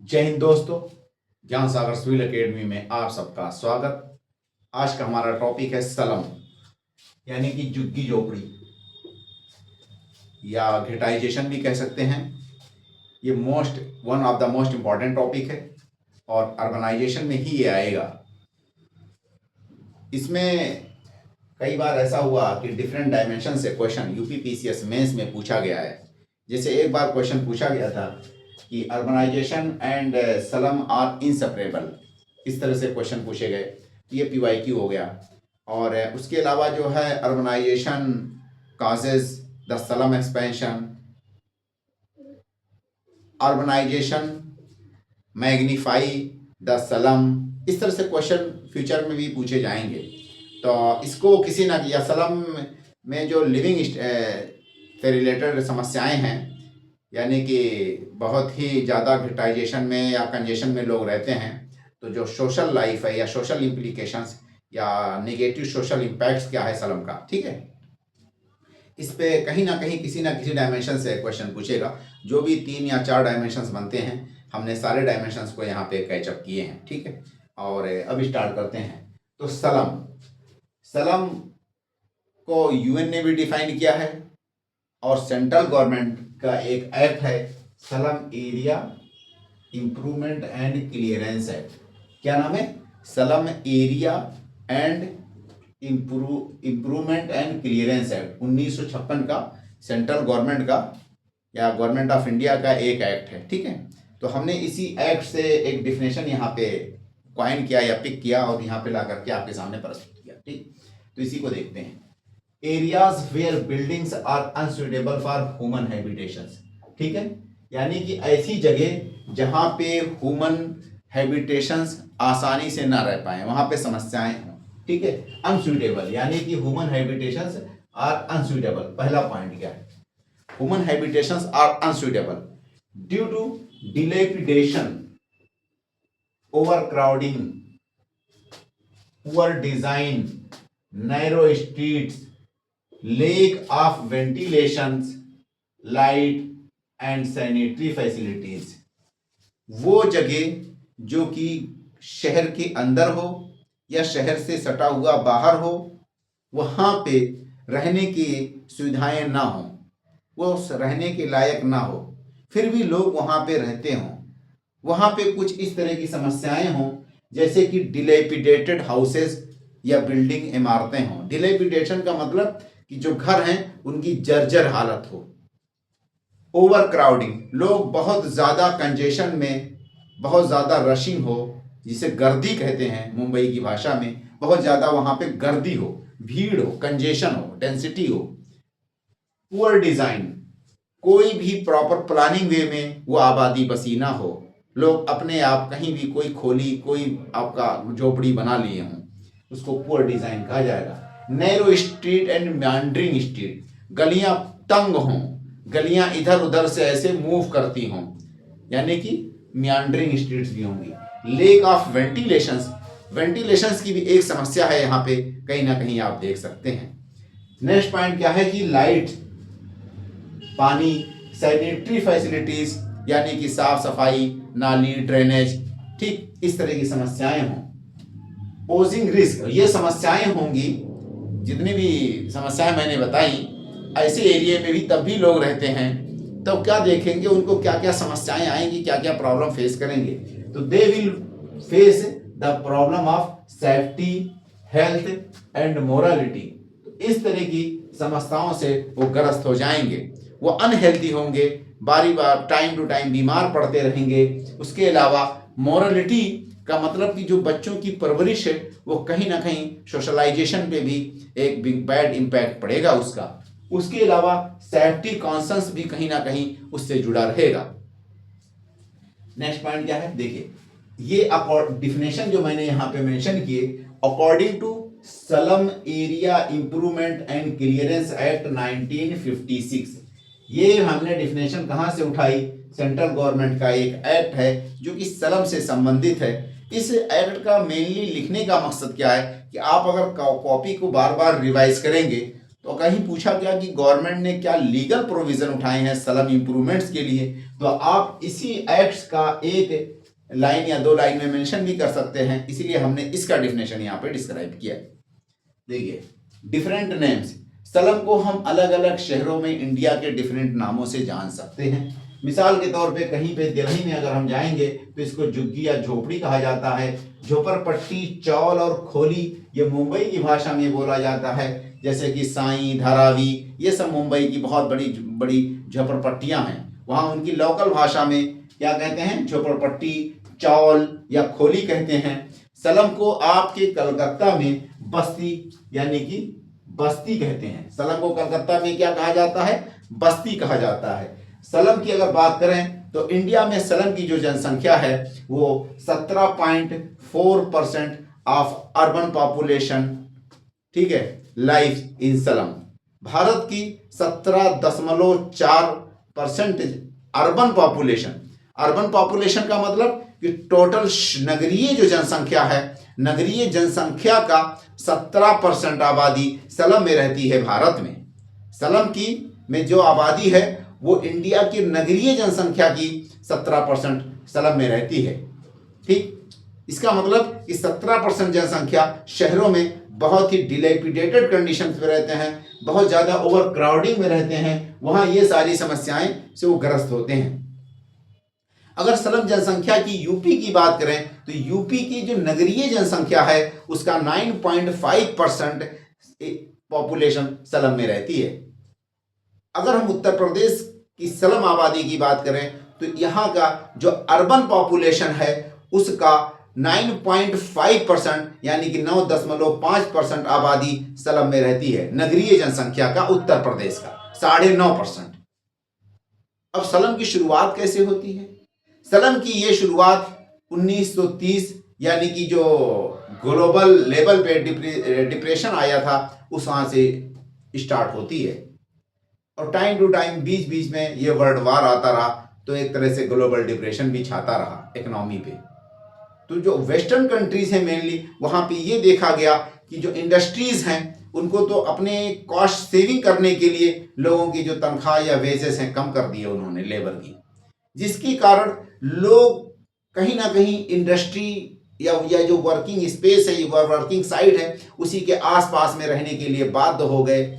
जय हिंद दोस्तों। ज्ञान सागर सिविल एकेडमी में आप सबका स्वागत। आज का हमारा टॉपिक है सलम, यानी कि झुग्गी झोपड़ी या घेटाइजेशन भी कह सकते हैं। ये one of the most important topic है और अर्बनाइजेशन में ही ये आएगा। इसमें कई बार ऐसा हुआ कि डिफरेंट डायमेंशन से क्वेश्चन यूपीपीसीएस मेंस में पूछा गया है। जैसे एक बार क्वेश्चन पूछा गया था कि अर्बनाइजेशन एंड सलम आर इंसेपरेबल, इस तरह से क्वेश्चन पूछे गए। ये पीवाईक्यू हो गया। और उसके अलावा जो है urbanisation causes the slum expansion, urbanisation magnify the slum, इस तरह से क्वेश्चन फ्यूचर में भी पूछे जाएंगे। तो इसको किसी ना या सलम में जो लिविंग से रिलेटेड समस्याएं हैं, यानी कि बहुत ही ज़्यादा घेटाइजेशन में या कंजेशन में लोग रहते हैं, तो जो सोशल लाइफ है या सोशल इम्प्लीकेशंस या नेगेटिव सोशल इम्पैक्ट्स क्या है सलम का, ठीक है। इस पे कहीं ना कहीं किसी ना किसी डायमेंशन से क्वेश्चन पूछेगा। जो भी 3 या 4 डायमेंशंस बनते हैं, हमने सारे डायमेंशंस को यहाँ पे कैचअप किए हैं, ठीक है। और अब स्टार्ट करते हैं। तो सलम को यूएन ने भी डिफाइन किया है और सेंट्रल गवर्नमेंट का एक एक्ट है, slum area improvement and clearance act. क्या नाम है? Slum area and improvement and clearance act 1956 का सेंट्रल गवर्नमेंट का या गवर्नमेंट ऑफ इंडिया का एक एक्ट है, ठीक है। तो हमने इसी एक्ट से एक डिफिनेशन यहाँ पे क्वाइन किया या पिक किया और यहाँ पे ला करके आपके सामने प्रस्तुत किया, ठीक। तो इसी को देखते हैं। Areas where buildings are unsuitable for human habitations, ठीक है। यानी कि ऐसी जगह जहां पे ह्यूमन हैबिटेशंस आसानी से ना रह पाए, वहां पे समस्याएं हों, ठीक है। अनसुटेबल यानी कि ह्यूमन हैबिटेशंस आर अनसुटेबल। पहला पॉइंट क्या है? Human habitations are unsuitable due to dilapidation, overcrowding, poor design, narrow streets, lack of ventilation, light and sanitary facilities। वो जगह जो कि शहर के अंदर हो या शहर से सटा हुआ बाहर हो, वहाँ पे रहने की सुविधाएं ना हो, वो रहने के लायक ना हो, फिर भी लोग वहाँ पे रहते हों, वहाँ पे कुछ इस तरह की समस्याएं हों, जैसे कि डिलेपिडेटेड हाउसेस या बिल्डिंग इमारतें हों। डिलेपिडेशन का मतलब कि जो घर हैं उनकी जर्जर हालत हो। ओवर क्राउडिंग, लोग बहुत ज़्यादा कंजेशन में, बहुत ज़्यादा रशिंग हो, जिसे गर्दी कहते हैं मुंबई की भाषा में, बहुत ज़्यादा वहाँ पे गर्दी हो, भीड़ हो, कंजेशन हो, डेंसिटी हो। पुअर डिज़ाइन, कोई भी प्रॉपर प्लानिंग वे में वो आबादी बसी ना हो, लोग अपने आप कहीं भी कोई खोली, कोई आपका झोपड़ी बना लिए हों, उसको पुअर डिज़ाइन कहा जाएगा। नैरो स्ट्रीट एंड मैंड्रिंग स्ट्रीट, गलियां तंग हों, गलियां इधर उधर से ऐसे मूव करती हों, यानी कि मैंड्रिंग स्ट्रीट्स भी होंगी। लेक ऑफ वेंटिलेशंस, वेंटिलेशंस की भी एक समस्या है यहाँ पे, कहीं ना कहीं आप देख सकते हैं। नेक्स्ट पॉइंट क्या है कि लाइट, पानी, सैनिटरी फैसिलिटीज यानी कि साफ सफाई, नाली, ड्रेनेज, ठीक, इस तरह की समस्याएं हों। पोजिंग रिस्क, ये समस्याएं होंगी, जितनी भी समस्याएं मैंने बताई, ऐसे एरिया में भी तब भी लोग रहते हैं, तब क्या देखेंगे उनको क्या क्या समस्याएं आएंगी, क्या क्या प्रॉब्लम फेस करेंगे। तो they will face the problem of safety, health and morality. इस तरह की समस्याओं से वो ग्रस्त हो जाएंगे, वो अनहेल्दी होंगे, बारी बार टाइम टू टाइम बीमार पड़ते रहेंगे। उसके अलावा मोरालिटी का मतलब कि जो बच्चों की परवरिश है वो कहीं ना कहीं सोशलाइजेशन पे भी एक बिग बैड इम्पैक्ट पड़ेगा उसका। उसके अलावा सेफ्टी कॉन्सर्न्स भी कहीं ना कहीं उससे जुड़ा रहेगा। नेक्स्ट पॉइंट क्या है? देखिए, ये डिफिनेशन जो मैंने यहाँ पे मेंशन किए, according to slum area improvement and clearance act 1956, ये हमने डिफिनेशन कहाँ से उठाई? सेंट्रल गवर्नमेंट का एक एक्ट है जो कि सलम से संबंधित है। इस एक्ट का मेनली लिखने का मकसद क्या है कि आप अगर कॉपी को बार बार रिवाइज करेंगे तो कहीं पूछा गया कि गवर्नमेंट ने क्या लीगल प्रोविजन उठाए हैं स्लम इंप्रूवमेंट्स के लिए, तो आप इसी एक्ट्स का एक लाइन या 2 लाइन में मेंशन भी कर सकते हैं, इसीलिए हमने इसका डेफिनेशन यहाँ पे डिस्क्राइब किया। देखिए डिफरेंट नेम्स, स्लम को हम अलग अलग शहरों में इंडिया के डिफरेंट नामों से जान सकते हैं। मिसाल के तौर पे कहीं पे दिल्ली में अगर हम जाएंगे तो इसको झुग्गी या झोपड़ी कहा जाता है। झोपड़पट्टी, चौल और खोली ये मुंबई की भाषा में बोला जाता है, जैसे कि साई, धारावी, ये सब मुंबई की बहुत बड़ी बड़ी झोपड़पट्टियां हैं। वहाँ उनकी लोकल भाषा में क्या कहते हैं, झोपड़पट्टी, चौल या खोली कहते हैं। स्लम को आपके कलकत्ता में बस्ती यानी कि बस्ती कहते हैं। स्लम को कलकत्ता में क्या कहा जाता है, बस्ती कहा जाता है। स्लम की अगर बात करें तो इंडिया में स्लम की जो जनसंख्या है वो 17.4% ऑफ अर्बन पॉपुलेशन, ठीक है, लाइव इन स्लम। भारत की 17.4% अर्बन पॉपुलेशन, अर्बन पॉपुलेशन का मतलब कि टोटल नगरीय जो जनसंख्या है, नगरीय जनसंख्या का 17% आबादी स्लम में रहती है भारत में। स्लम की में जो आबादी है वो इंडिया की नगरीय जनसंख्या की 17% स्लम में रहती है। ठीक, इसका मतलब कि 17% जनसंख्या शहरों में बहुत ही डिलेपिडेटेड कंडीशन में रहते हैं, बहुत ज़्यादा ओवर क्राउडिंग में रहते हैं, वहाँ ये सारी समस्याएं से वो ग्रस्त होते हैं। अगर स्लम जनसंख्या की यूपी की बात करें तो यूपी की जो नगरीय जनसंख्या है उसका 9.5% पॉपुलेशन स्लम में रहती है। अगर हम उत्तर प्रदेश की स्लम आबादी की बात करें तो यहाँ का जो अर्बन पॉपुलेशन है उसका 9.5% यानी कि 9.5% आबादी स्लम में रहती है, नगरीय जनसंख्या का उत्तर प्रदेश का 9.5%। अब स्लम की शुरुआत कैसे होती है? स्लम की ये शुरुआत 1930 यानी कि जो ग्लोबल लेवल पे डिप्रेशन आया था उस वहाँ से स्टार्ट होती है, और टाइम टू टाइम बीच बीच में ये वर्ल्ड वार आता रहा तो एक तरह से ग्लोबल डिप्रेशन भी छाता रहा इकोनॉमी पे। तो जो वेस्टर्न कंट्रीज हैं मेनली, वहाँ पे ये देखा गया कि जो इंडस्ट्रीज हैं उनको तो अपने कॉस्ट सेविंग करने के लिए लोगों की जो तनख्वाह या वेजेस हैं कम कर दिए उन्होंने लेबर की, जिसके कारण लोग कहीं ना कहीं इंडस्ट्री या जो वर्किंग स्पेस है, ये वर्किंग साइट है, उसी के आसपास में रहने के लिए बाध्य हो गए।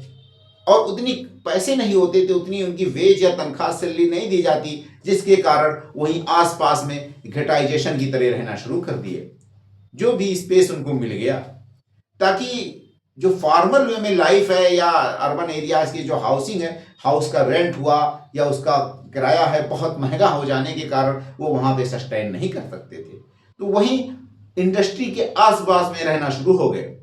और उतनी पैसे नहीं होते थे, उतनी उनकी वेज या तनख्वाह सैलरी नहीं दी जाती, जिसके कारण वहीं आसपास में घेटाइजेशन की तरह रहना शुरू कर दिए। जो भी स्पेस उनको मिल गया, ताकि जो फॉर्मल वे में लाइफ है या अर्बन एरियाज की जो हाउसिंग है, हाउस का रेंट हुआ या उसका किराया है बहुत महंगा हो जाने के कारण वो वहाँ पे सस्टेन नहीं कर सकते थे, तो वहीं इंडस्ट्री के आसपास में रहना शुरू हो गए।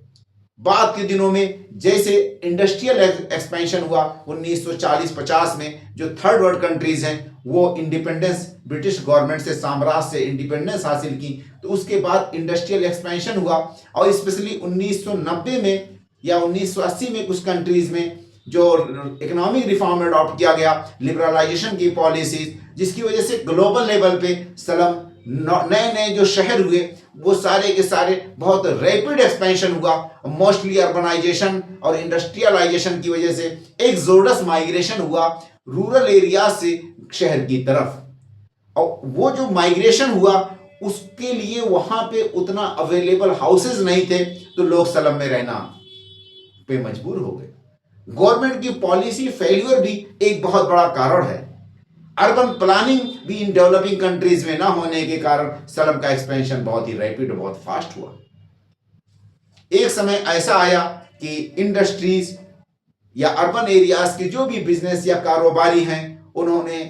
बाद के दिनों में जैसे इंडस्ट्रियल एक्सपेंशन हुआ 1940-50 में, जो थर्ड वर्ल्ड कंट्रीज हैं वो इंडिपेंडेंस, ब्रिटिश गवर्नमेंट से, साम्राज्य से इंडिपेंडेंस हासिल की, तो उसके बाद इंडस्ट्रियल एक्सपेंशन हुआ। और स्पेशली 1990 में या 1980 में कुछ कंट्रीज में जो इकोनॉमिक रिफॉर्म अडॉप्ट किया गया, लिबरलाइजेशन की पॉलिसीज, जिसकी वजह से ग्लोबल लेवल पे स्लम नए नए जो शहर हुए वो सारे के सारे बहुत रैपिड एक्सपेंशन हुआ। मोस्टली अर्बनाइजेशन और इंडस्ट्रियलाइजेशन की वजह से एक्सोडस माइग्रेशन हुआ रूरल एरिया से शहर की तरफ, और वो जो माइग्रेशन हुआ उसके लिए वहां पे उतना अवेलेबल हाउसेज नहीं थे, तो लोग स्लम में रहना पे मजबूर हो गए। गवर्नमेंट की पॉलिसी फेल्यूर भी एक बहुत बड़ा कारण है। अर्बन प्लानिंग भी इन डेवलपिंग कंट्रीज में ना होने के कारण स्लम का एक्सपेंशन बहुत ही रैपिड, बहुत फास्ट हुआ। एक समय ऐसा आया कि इंडस्ट्रीज या अर्बन एरियाज के जो भी बिजनेस या कारोबारी हैं उन्होंने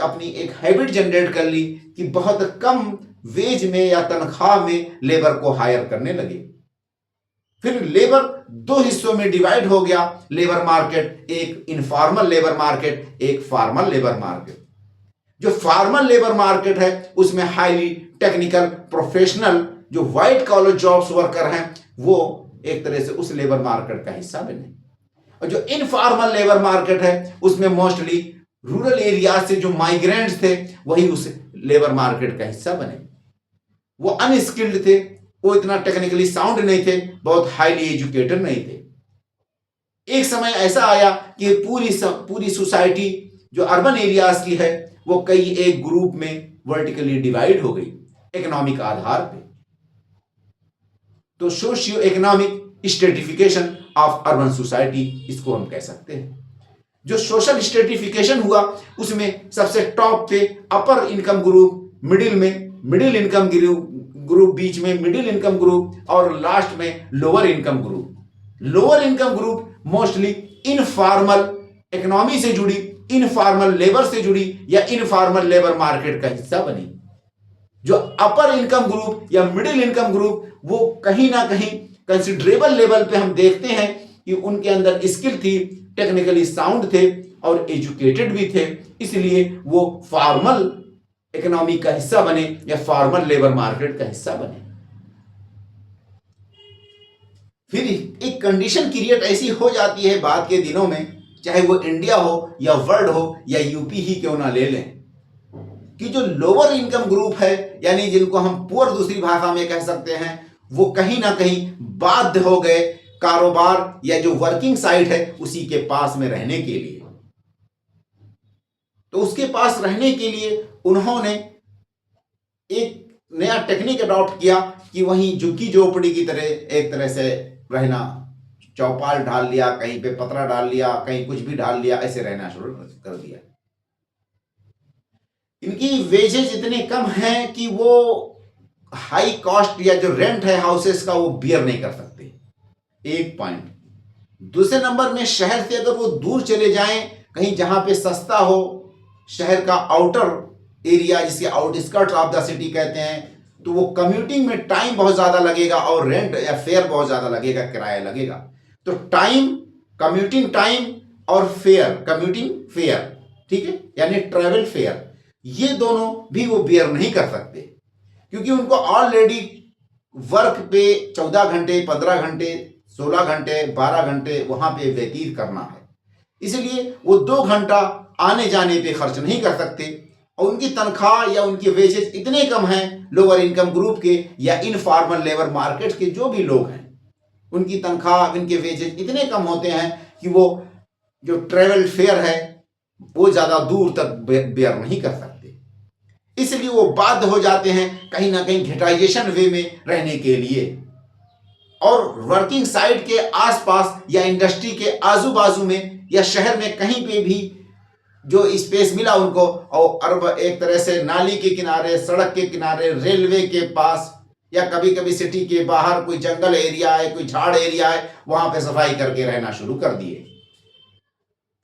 अपनी एक हैबिट जनरेट कर ली कि बहुत कम वेज में या तनख्वाह में लेबर को हायर करने लगे। फिर लेबर दो हिस्सों में डिवाइड हो गया लेबर मार्केट, एक इनफॉर्मल लेबर मार्केट, एक फॉर्मल लेबर मार्केट। जो फॉर्मल लेबर मार्केट है उसमें हाईली टेक्निकल प्रोफेशनल जो व्हाइट कॉलर जॉब्स वर्कर हैं वो एक तरह से उस लेबर मार्केट का हिस्सा बने, और जो इनफॉर्मल लेबर मार्केट है उसमें मोस्टली रूरल एरिया से जो माइग्रेंट्स थे वही उस लेबर मार्केट का हिस्सा बने। वो अनस्किल्ड थे, वो इतना टेक्निकली साउंड नहीं थे, बहुत हाईली एजुकेटेड नहीं थे। एक समय ऐसा आया कि पूरी सोसाइटी जो अर्बन एरियाज की है वो कई एक ग्रुप में वर्टिकली डिवाइड हो गई इकोनॉमिक आधार पे। तो socio economic stratification of urban society इसको हम कह सकते हैं। जो सोशल स्ट्रेटिफिकेशन हुआ उसमें सबसे टॉप पे अपर इनकम ग्रुप, मिडिल में मिडिल इनकम ग्रुप, बीच में मिडिल इनकम ग्रुप और लास्ट में lower income group. Lower income group mostly informal economy से जुड़ी, इनफॉर्मल लेबर से जुड़ी या इनफॉर्मल लेबर मार्केट का हिस्सा बनी। जो अपर इनकम ग्रुप या मिडिल इनकम ग्रुप वो कहीं ना कहीं कंसिडरेबल लेवल पे हम देखते हैं कि उनके अंदर स्किल थी, टेक्निकली साउंड थे और एजुकेटेड भी थे, इसलिए वो फॉर्मल इकोनॉमी का हिस्सा बने या फॉर्मल लेबर मार्केट का हिस्सा बने। फिर एक कंडीशन क्रिएट ऐसी हो जाती है बाद के दिनों में, चाहे वो इंडिया हो या वर्ल्ड हो या यूपी ही क्यों ना ले लें, कि जो लोअर इनकम ग्रुप है यानी जिनको हम पुअर दूसरी भाषा में कह सकते हैं, वो कहीं ना कहीं बाध्य हो गए कारोबार या जो वर्किंग साइट है उसी के पास में रहने के लिए। तो उसके पास रहने के लिए उन्होंने एक नया टेक्निक अडॉप्ट किया कि वहीं झुग्गी झोपड़ी की तरह एक तरह से रहना, चौपाल डाल लिया, कहीं पे पतरा डाल लिया, कहीं कुछ भी डाल लिया, ऐसे रहना शुरू कर दिया। इनकी वेजेज इतने कम हैं कि वो हाई कॉस्ट या जो रेंट है हाउसेस का वो बियर नहीं कर सकते, एक पॉइंट। दूसरे नंबर में शहर से अगर वो दूर चले जाएं कहीं जहां पे सस्ता हो, शहर का आउटर एरिया जिसे आउटस्कर्ट ऑफ द सिटी कहते हैं, तो वो कम्यूटिंग में टाइम बहुत ज्यादा लगेगा और रेंट या फेयर बहुत ज्यादा लगेगा, किराया लगेगा। तो टाइम, कम्यूटिंग टाइम और फेयर, कम्यूटिंग फेयर, ठीक है, यानी ट्रेवल फेयर, ये दोनों भी वो बियर नहीं कर सकते क्योंकि उनको ऑलरेडी वर्क पे 14 घंटे, 15 घंटे, 16 घंटे, 12 घंटे वहां पे व्यतीत करना है, इसलिए वो 2 घंटा आने जाने पे खर्च नहीं कर सकते। और उनकी तनख्वाह या उनके वेजेस इतने कम हैं लोअर इनकम ग्रुप के या इनफॉर्मल लेबर मार्केट के जो भी लोग हैं, उनकी तनख्वाह, उनके वेजेस इतने कम होते हैं कि वो जो ट्रेवल फेयर है वो ज्यादा दूर तक बेयर नहीं कर सकते, इसलिए वो बाध्य हो जाते हैं कहीं ना कहीं घेटाइजेशन वे में रहने के लिए। और वर्किंग साइट के आसपास या इंडस्ट्री के आजू बाजू में या शहर में कहीं पे भी जो स्पेस मिला उनको, और एक तरह से नाली के किनारे, सड़क के किनारे, रेलवे के पास या कभी कभी सिटी के बाहर कोई जंगल एरिया है, कोई झाड़ एरिया है, वहां पे सफाई करके रहना शुरू कर दिए।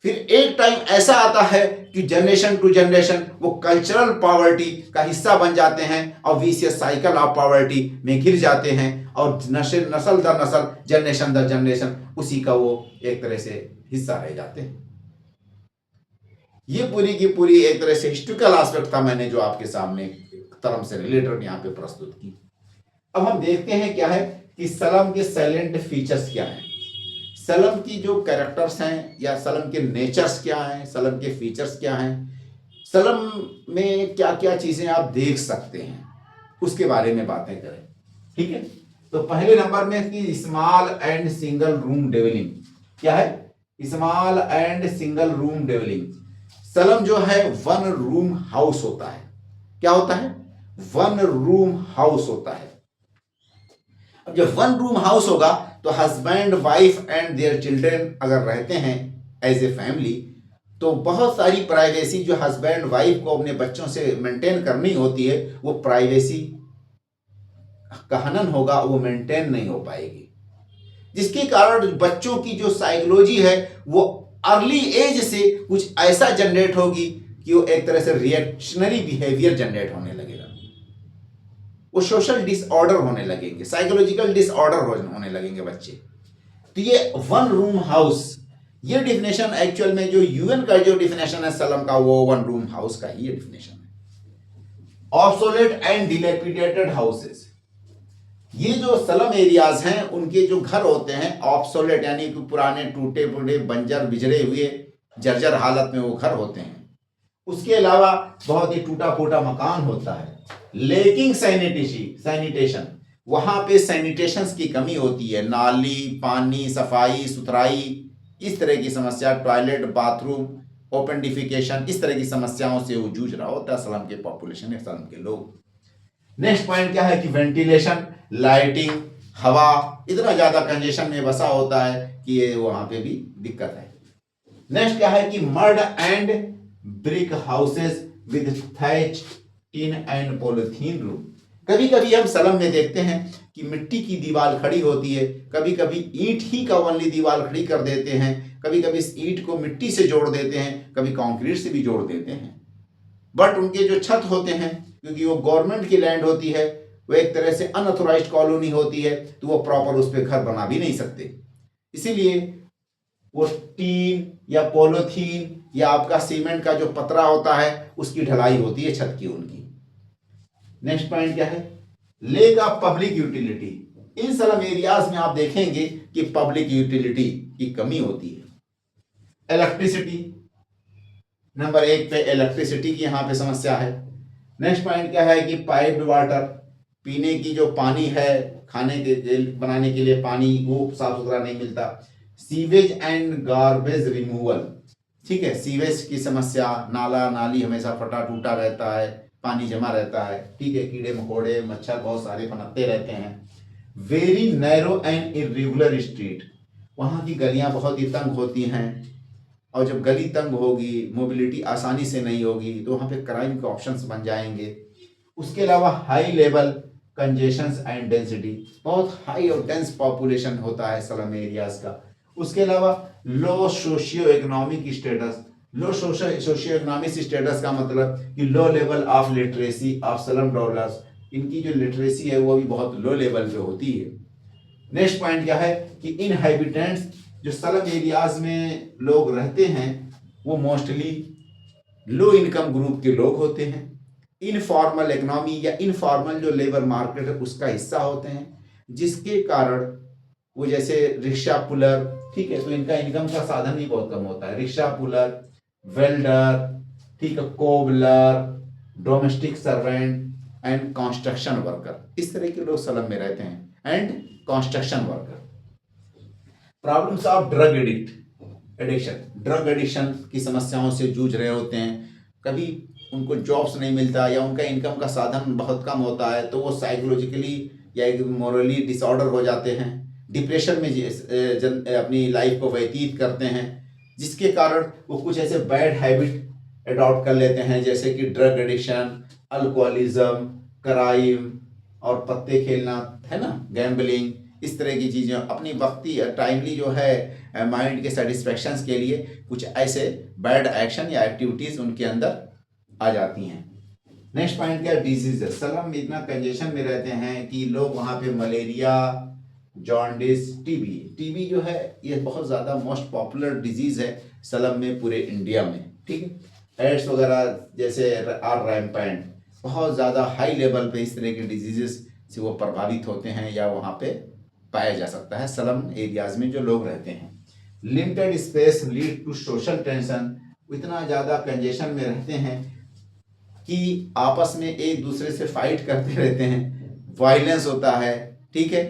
फिर एक टाइम ऐसा आता है कि जनरेशन टू जनरेशन वो कल्चरल पॉवर्टी का हिस्सा बन जाते हैं और विशियस साइकिल ऑफ पॉवर्टी में घिर जाते हैं और नस्ल दर नस्ल, जनरेशन दर जनरेशन उसी का वो एक तरह से हिस्सा रह जाते हैं। ये पूरी की पूरी एक तरह से हिस्टोरिकल एस्पेक्ट था, मैंने जो आपके सामने टर्म से रिलेटेड यहाँ पे प्रस्तुत की। अब हम देखते हैं क्या है कि सलम के साइलेंट फीचर्स क्या हैं, सलम की जो कैरेक्टर्स हैं या सलम के नेचर्स क्या हैं, सलम के फीचर्स क्या हैं, सलम में क्या क्या चीजें आप देख सकते हैं, उसके बारे में बातें करें, ठीक है। तो पहले नंबर में कि स्मॉल एंड सिंगल रूम डेवलिंग क्या है, स्मॉल एंड सिंगल रूम डेवलिंग। सलम जो है वन रूम हाउस होता है, क्या होता है, वन रूम हाउस होता है। अब जब वन रूम हाउस होगा तो husband, wife and their children अगर रहते हैं एज ए फैमिली, तो बहुत सारी प्राइवेसी जो हस्बैंड वाइफ को अपने बच्चों से मेंटेन करनी होती है, वो प्राइवेसी का हनन होगा, वो मेंटेन नहीं हो पाएगी, जिसके कारण बच्चों की जो साइकोलॉजी है वो अर्ली एज से कुछ ऐसा जनरेट होगी कि वो एक तरह से रिएक्शनरी बिहेवियर जनरेट होने लगेगा, वो सोशल डिसऑर्डर होने लगेंगे, साइकोलॉजिकल डिसऑर्डर होने लगेंगे बच्चे। तो ये वन रूम हाउस, ये डिफिनेशन एक्चुअल में जो यूएन का जो डिफिनेशन है सलम का, वो वन रूम हाउस का ही डिफिनेशन है। ऑब्सोलेट एंड डिलेपिडेटेड हाउसेस, ये जो सलम एरियाज हैं उनके जो घर होते हैं ऑब्सोलेट यानी कि पुराने, टूटे फूटे, बंजर बिजड़े हुए, जर्जर हालत में वो घर होते हैं। उसके अलावा बहुत ही टूटा फूटा मकान होता है। लेकिंग सैनिटेशन, वहां पे सैनिटेशन की कमी होती है, नाली, पानी, सफाई सुथराई इस तरह की समस्या, टॉयलेट, बाथरूम, ओपन डिफिकेशन, इस तरह की समस्याओं से वो जूझ रहा होता है स्लम के पॉपुलेशन या स्लम के लोग। नेक्स्ट पॉइंट क्या है कि वेंटिलेशन, लाइटिंग, हवा इतना ज्यादा कंजेशन में बसा होता है कि ये वहां पे भी दिक्कत है। नेक्स्ट क्या है कि mud and brick houses with thatch, tin and polythene roof. कभी कभी हम स्लम में देखते हैं कि मिट्टी की दीवार खड़ी होती है, कभी कभी ईंट ही का ओनली दीवार खड़ी कर देते हैं, कभी कभी इस ईंट को मिट्टी से जोड़ देते हैं, कभी कंक्रीट से भी जोड़ देते हैं। बट उनके जो छत होते हैं, क्योंकि वो गवर्नमेंट की लैंड होती है, वो एक तरह से अनऑथोराइज्ड कॉलोनी होती है, तो वो प्रॉपर उस पर घर बना भी नहीं सकते। इसीलिए वो टीन या पॉलीथीन या आपका सीमेंट का जो पतरा होता है उसकी ढलाई होती है छत की उनकी। नेक्स्ट पॉइंट क्या है, lake of public utility. In slum areas में आप देखेंगे कि पब्लिक यूटिलिटी की कमी होती है। इलेक्ट्रिसिटी, नंबर 1 पे इलेक्ट्रिसिटी की यहाँ पे समस्या है। नेक्स्ट पॉइंट क्या है कि पाइप्ड वाटर, पीने की जो पानी है, खाने के बनाने के लिए पानी, वो साफ सुथरा नहीं मिलता। सीवेज एंड गार्बेज रिमूवल, ठीक है, सीवेज की समस्या, नाला नाली हमेशा फटा टूटा रहता है, पानी जमा रहता है, ठीक है, कीड़े मकोड़े मच्छर बहुत सारे पनपते रहते हैं। Very narrow and irregular street, वहाँ की गलियाँ बहुत ही तंग होती हैं, और जब गली तंग होगी, मोबिलिटी आसानी से नहीं होगी, तो वहाँ पे क्राइम के ऑप्शंस बन जाएंगे। उसके अलावा high level congestions and density, बहुत हाई और डेंस पॉपुलेशन होता है स्लम एरियाज का। उसके अलावा low socio economic status, low socio economic status का मतलब कि low level of literacy of slum developers, इनकी जो लिटरेसी है वो भी बहुत लो लेवल पे होती है। नेक्स्ट पॉइंट क्या है कि इनहैबिटेंट्स, जो स्लम एरियाज में लोग रहते हैं वो मोस्टली लो इनकम ग्रुप के लोग होते हैं, इनफॉर्मल इकोनॉमी या इनफॉर्मल जो लेबर मार्केट है उसका हिस्सा होते हैं, जिसके कारण वो जैसे रिक्शा पुलर, ठीक है, तो इनका इनकम का साधन भी बहुत कम होता है। रिक्शा पुलर, वेल्डर, ठीक है, cobbler, domestic servant and construction worker, इस तरह के लोग स्लम में रहते हैं, and construction worker. Problems of drug addiction, drug addiction की समस्याओं से जूझ रहे होते हैं। कभी उनको जॉब्स नहीं मिलता या उनका इनकम का साधन बहुत कम होता है, तो वो साइकोलॉजिकली या मोरली डिसऑर्डर हो जाते हैं, डिप्रेशन में अपनी लाइफ को व्यतीत करते हैं, जिसके कारण वो कुछ ऐसे बैड हैबिट अडॉप्ट कर लेते हैं, जैसे कि ड्रग एडिक्शन, अल्कोहलिज्म, क्राइम और पत्ते खेलना, है ना, गैम्बलिंग, इस तरह की चीज़ें अपनी वक्ती टाइमली जो है माइंड के सेटिस्फेक्शंस के लिए कुछ ऐसे बैड एक्शन या एक्टिविटीज़ उनके अंदर आ जाती हैं। नेक्स्ट पॉइंट क्या है, डिजीज। स्लम में इतना कंजेशन में रहते हैं कि लोग वहाँ पे मलेरिया, जॉन्डिस, टीबी जो है ये बहुत ज़्यादा मोस्ट पॉपुलर डिजीज़ है स्लम में पूरे इंडिया में, ठीक है। एड्स वगैरह जैसे आर रैम्पेंट, बहुत ज़्यादा हाई लेवल पे इस तरह के डिजीजेस से वो प्रभावित होते हैं या वहाँ पे पाया जा सकता है स्लम एरियाज में जो लोग रहते हैं। Limited space lead to social tension, इतना ज़्यादा कंजेशन में रहते हैं कि आपस में एक दूसरे से फाइट करते रहते हैं, वायलेंस होता है, ठीक है।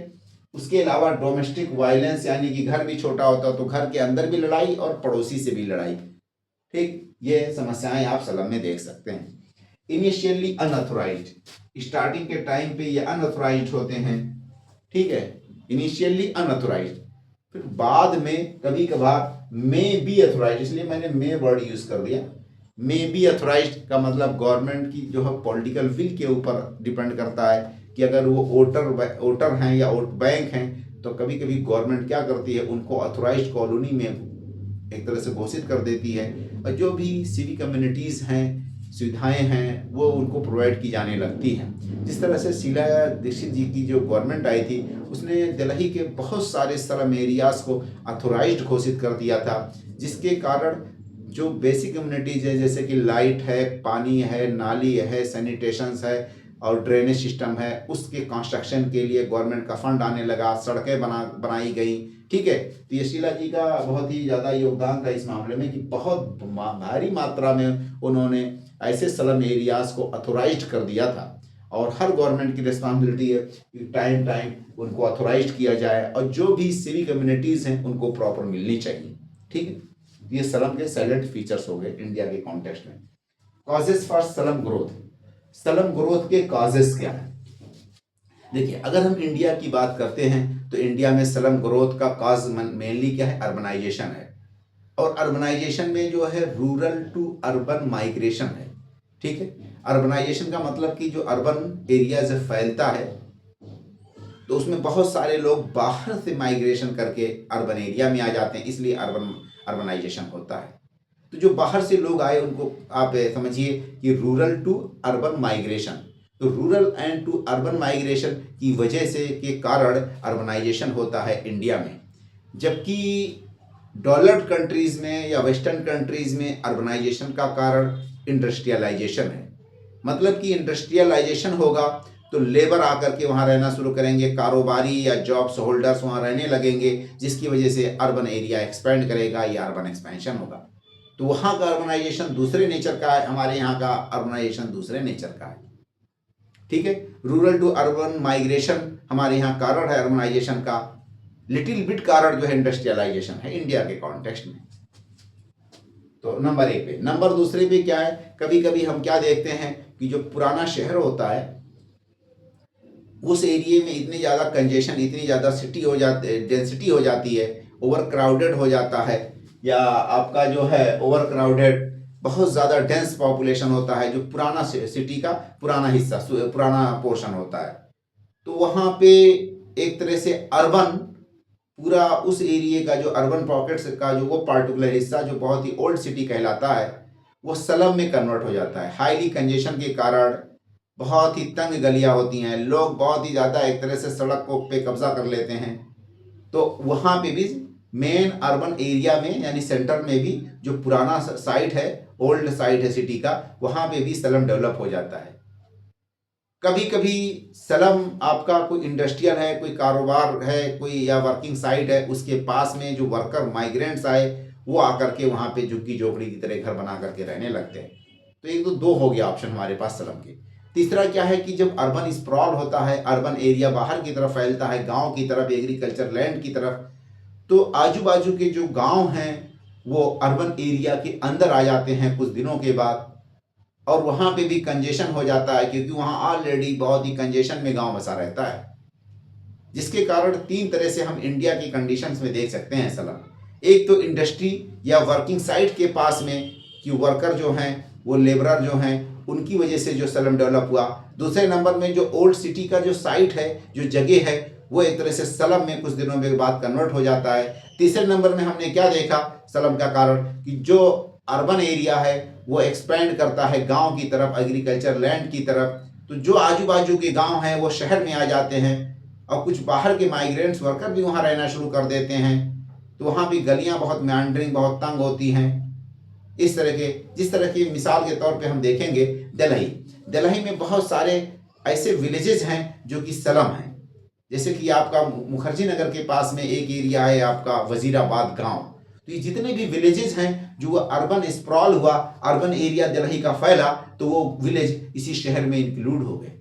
उसके अलावा डोमेस्टिक वायलेंस, यानी कि घर भी छोटा होता है तो घर के अंदर भी लड़ाई और पड़ोसी से भी लड़ाई, ठीक, ये समस्याएं आप स्लम में देख सकते हैं। इनिशियली अनऑथोराइज्ड, स्टार्टिंग के टाइम पे ये अनऑथोराइज्ड होते हैं, ठीक है, इनिशियली अनऑथोराइज्ड, फिर बाद में कभी कभार मे बी अथोराइज्ड, इसलिए मैंने मे वर्ड यूज कर दिया। मे बी अथोराइज्ड का मतलब गवर्नमेंट की जो है पॉलिटिकल विल के ऊपर डिपेंड करता है कि अगर वो वोटर हैं या वोट बैंक हैं, तो कभी कभी गवर्नमेंट क्या करती है, उनको अथोराइज्ड कॉलोनी में एक तरह से घोषित कर देती है, और जो भी सिविक कम्युनिटीज़ हैं, सुविधाएं हैं, वो उनको प्रोवाइड की जाने लगती हैं। जिस तरह से शीला दीक्षित जी की जो गवर्नमेंट आई थी, उसने दिल्ली के बहुत सारे स्लम एरियाज़ को अथोराइज्ड घोषित कर दिया था, जिसके कारण जो बेसिक कम्युनिटीज़ है, जैसे कि लाइट है, पानी है, नाली है, सैनिटेशंस है और ड्रेनेज सिस्टम है, उसके कंस्ट्रक्शन के लिए गवर्नमेंट का फंड आने लगा, सड़कें बनाई गई, ठीक है। तो ये शीला जी का बहुत ही ज़्यादा योगदान था इस मामले में कि बहुत भारी मात्रा में उन्होंने ऐसे स्लम एरियाज को अथोराइज्ड कर दिया था, और हर गवर्नमेंट की रिस्पॉन्सिबिलिटी है कि टाइम उनको अथोराइज्ड किया जाए, और जो भी सिविक कम्युनिटीज़ हैं उनको प्रॉपर मिलनी चाहिए। ठीक है, ये स्लम के सैलेंट फीचर्स हो गए इंडिया के कॉन्टेक्स्ट में। Causes for slum growth, slum growth के कॉजेस क्या है? देखिए, अगर हम इंडिया की बात करते हैं तो इंडिया में स्लम ग्रोथ का कॉज मेनली क्या है? अर्बनाइजेशन है। और अर्बनाइजेशन में जो है रूरल टू अर्बन माइग्रेशन है। ठीक है, अर्बनाइजेशन का मतलब कि जो अर्बन एरिया से फैलता है तो उसमें बहुत सारे लोग बाहर से माइग्रेशन करके अर्बन एरिया में आ जाते हैं, इसलिए अर्बनाइजेशन होता है। तो जो बाहर से लोग आए उनको आप समझिए कि रूरल टू अर्बन माइग्रेशन। तो rural and to urban migration की वजह से के कारण अर्बनाइजेशन होता है इंडिया में। जबकि डेवलप्ड कंट्रीज में या वेस्टर्न कंट्रीज में अर्बनाइजेशन का कारण इंडस्ट्रियलाइजेशन है। मतलब कि इंडस्ट्रियलाइजेशन होगा तो लेबर आकर के वहाँ रहना शुरू करेंगे, कारोबारी या जॉब्स होल्डर्स वहाँ रहने लगेंगे, जिसकी वजह से अर्बन एरिया एक्सपेंड करेगा या अर्बन एक्सपेंशन होगा। तो वहाँ का अर्बनाइजेशन दूसरे नेचर का है, हमारे यहाँ का अर्बनाइजेशन दूसरे नेचर का है। ठीक है, रूरल टू अर्बन माइग्रेशन हमारे यहाँ कारण है अर्बनाइजेशन का, लिटिल बिट कारण जो है इंडस्ट्रियलाइजेशन है इंडिया के कॉन्टेक्स्ट में। तो नंबर एक पे। नंबर दूसरे पे क्या है? कभी कभी हम क्या देखते हैं कि जो पुराना शहर होता है उस एरिया में इतनी ज़्यादा कंजेशन, इतनी ज़्यादा सिटी हो जाती, डेंसिटी हो जाती है, ओवर क्राउडेड हो जाता है, या आपका जो है ओवर क्राउडेड बहुत ज़्यादा डेंस पॉपुलेशन होता है जो पुराना सिटी का पुराना हिस्सा, पुराना पोर्शन होता है। तो वहाँ पे एक तरह से अर्बन पूरा उस एरिया का जो अर्बन पॉकेट्स का जो वो पार्टिकुलर हिस्सा जो बहुत ही ओल्ड सिटी कहलाता है वो स्लम में कन्वर्ट हो जाता है। हाईली कंजेशन के कारण बहुत ही तंग गलियां होती हैं, लोग बहुत ही ज़्यादा एक तरह से सड़क को पे कब्जा कर लेते हैं। तो वहाँ पे भी मेन अर्बन एरिया में यानी सेंटर में भी जो पुराना साइट है, ओल्ड साइट है सिटी का, वहाँ पे भी स्लम डेवलप हो जाता है। कभी कभी स्लम आपका कोई इंडस्ट्रियल है, कोई कारोबार है, कोई या वर्किंग साइट है, उसके पास में जो वर्कर माइग्रेंट्स आए वो आकर के वहाँ पे झुग्गी झोपड़ी की तरह घर बना करके रहने लगते हैं। तो एक तो दो हो गया ऑप्शन हमारे पास स्लम के। तीसरा क्या है कि जब अर्बन स्प्रॉल होता है, अर्बन एरिया बाहर की तरफ फैलता है, गांव की तरफ, एग्रीकल्चर लैंड की तरफ, तो आजू बाजू के जो गांव हैं वो अर्बन एरिया के अंदर आ जाते हैं कुछ दिनों के बाद, और वहाँ पे भी कंजेशन हो जाता है क्योंकि वहाँ ऑलरेडी बहुत ही कंजेशन में गांव बसा रहता है। जिसके कारण तीन तरह से हम इंडिया की कंडीशंस में देख सकते हैं स्लम। एक तो इंडस्ट्री या वर्किंग साइट के पास में कि वर्कर जो हैं वो लेबरर जो हैं उनकी वजह से जो स्लम डेवलप हुआ। दूसरे नंबर में जो ओल्ड सिटी का जो साइट है, जो जगह है, वो एक तरह से स्लम में कुछ दिनों में बाद कन्वर्ट हो जाता है। तीसरे नंबर में हमने क्या देखा स्लम का कारण कि जो अर्बन एरिया है वो एक्सपेंड करता है गांव की तरफ, एग्रीकल्चर लैंड की तरफ, तो जो आजू बाजू के गांव हैं वो शहर में आ जाते हैं और कुछ बाहर के माइग्रेंट्स वर्कर भी वहाँ रहना शुरू कर देते हैं। तो वहाँ भी गलियाँ बहुत मैंडरिंग, बहुत तंग होती हैं। इस तरह के, जिस तरह की मिसाल के तौर पे हम देखेंगे दिल्ली में बहुत सारे ऐसे विलेजेस हैं जो कि स्लम हैं। जैसे कि आपका मुखर्जी नगर के पास में एक एरिया है आपका वजीराबाद गांव। तो ये जितने भी विलेजेस हैं जो अर्बन स्प्रॉल हुआ, अर्बन एरिया दिल्ली का फैला, तो वो विलेज इसी शहर में इंक्लूड हो गए।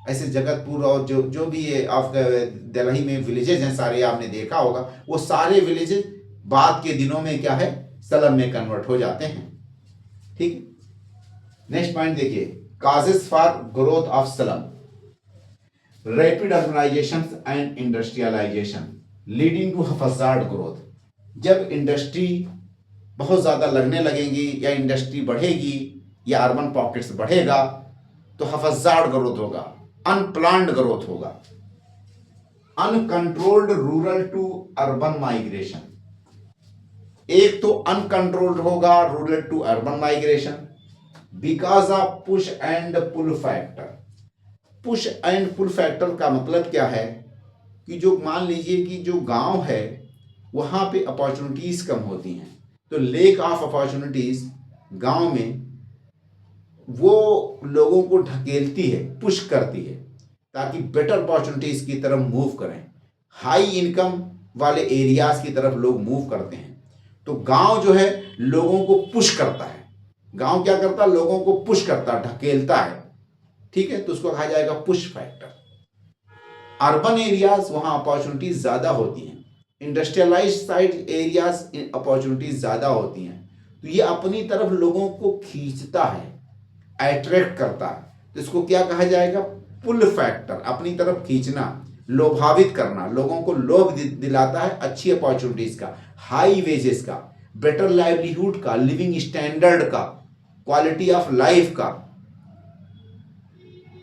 ऐसे जगतपुर और जो भी ये आपका दिल्ली में विलेजेस हैं सारे, आपने देखा होगा, वो सारे विलेजेस बाद के दिनों में क्या है स्लम में कन्वर्ट हो जाते हैं। ठीक है, नेक्स्ट पॉइंट देखिए, causes for growth of slum. Rapid urbanization and industrialization leading to haphazard growth. जब इंडस्ट्री बहुत ज़्यादा लगने लगेगी या इंडस्ट्री बढ़ेगी या अर्बन पॉकेट्स बढ़ेगा तो हफाजार्ड ग्रोथ होगा, अनप्लान्ड ग्रोथ होगा। Uncontrolled rural to urban migration, एक तो अनकंट्रोल्ड होगा rural to urban migration because of push and pull factor. Push and pull factor का मतलब क्या है कि जो मान लीजिए कि जो गांव है वहां पे अपॉर्चुनिटीज कम होती हैं, तो लेक ऑफ अपॉर्चुनिटीज गांव में वो लोगों को ढकेलती है, पुश करती है ताकि बेटर अपॉर्चुनिटीज की तरफ मूव करें। हाई इनकम वाले एरियाज की तरफ लोग मूव करते हैं। तो गांव जो है लोगों को पुश करता है। गांव क्या करता है? लोगों को पुश करता है, ढकेलता है। ठीक है, तो उसको कहा जाएगा पुश फैक्टर। अर्बन एरियाज वहां अपॉर्चुनिटीज ज्यादा होती हैं, इंडस्ट्रियलाइज साइड एरियाज अपॉर्चुनिटीज ज़्यादा होती हैं, तो ये अपनी तरफ लोगों को खींचता है, अट्रैक्ट करता है। तो इसको क्या कहा जाएगा? पुल फैक्टर, अपनी तरफ खींचना, लोभावित करना, लोगों को लोभ दिलाता है अच्छी अपॉर्चुनिटीज का, हाई वेजेस का, बेटर लाइवलीहुड का, लिविंग स्टैंडर्ड का, क्वालिटी ऑफ लाइफ का।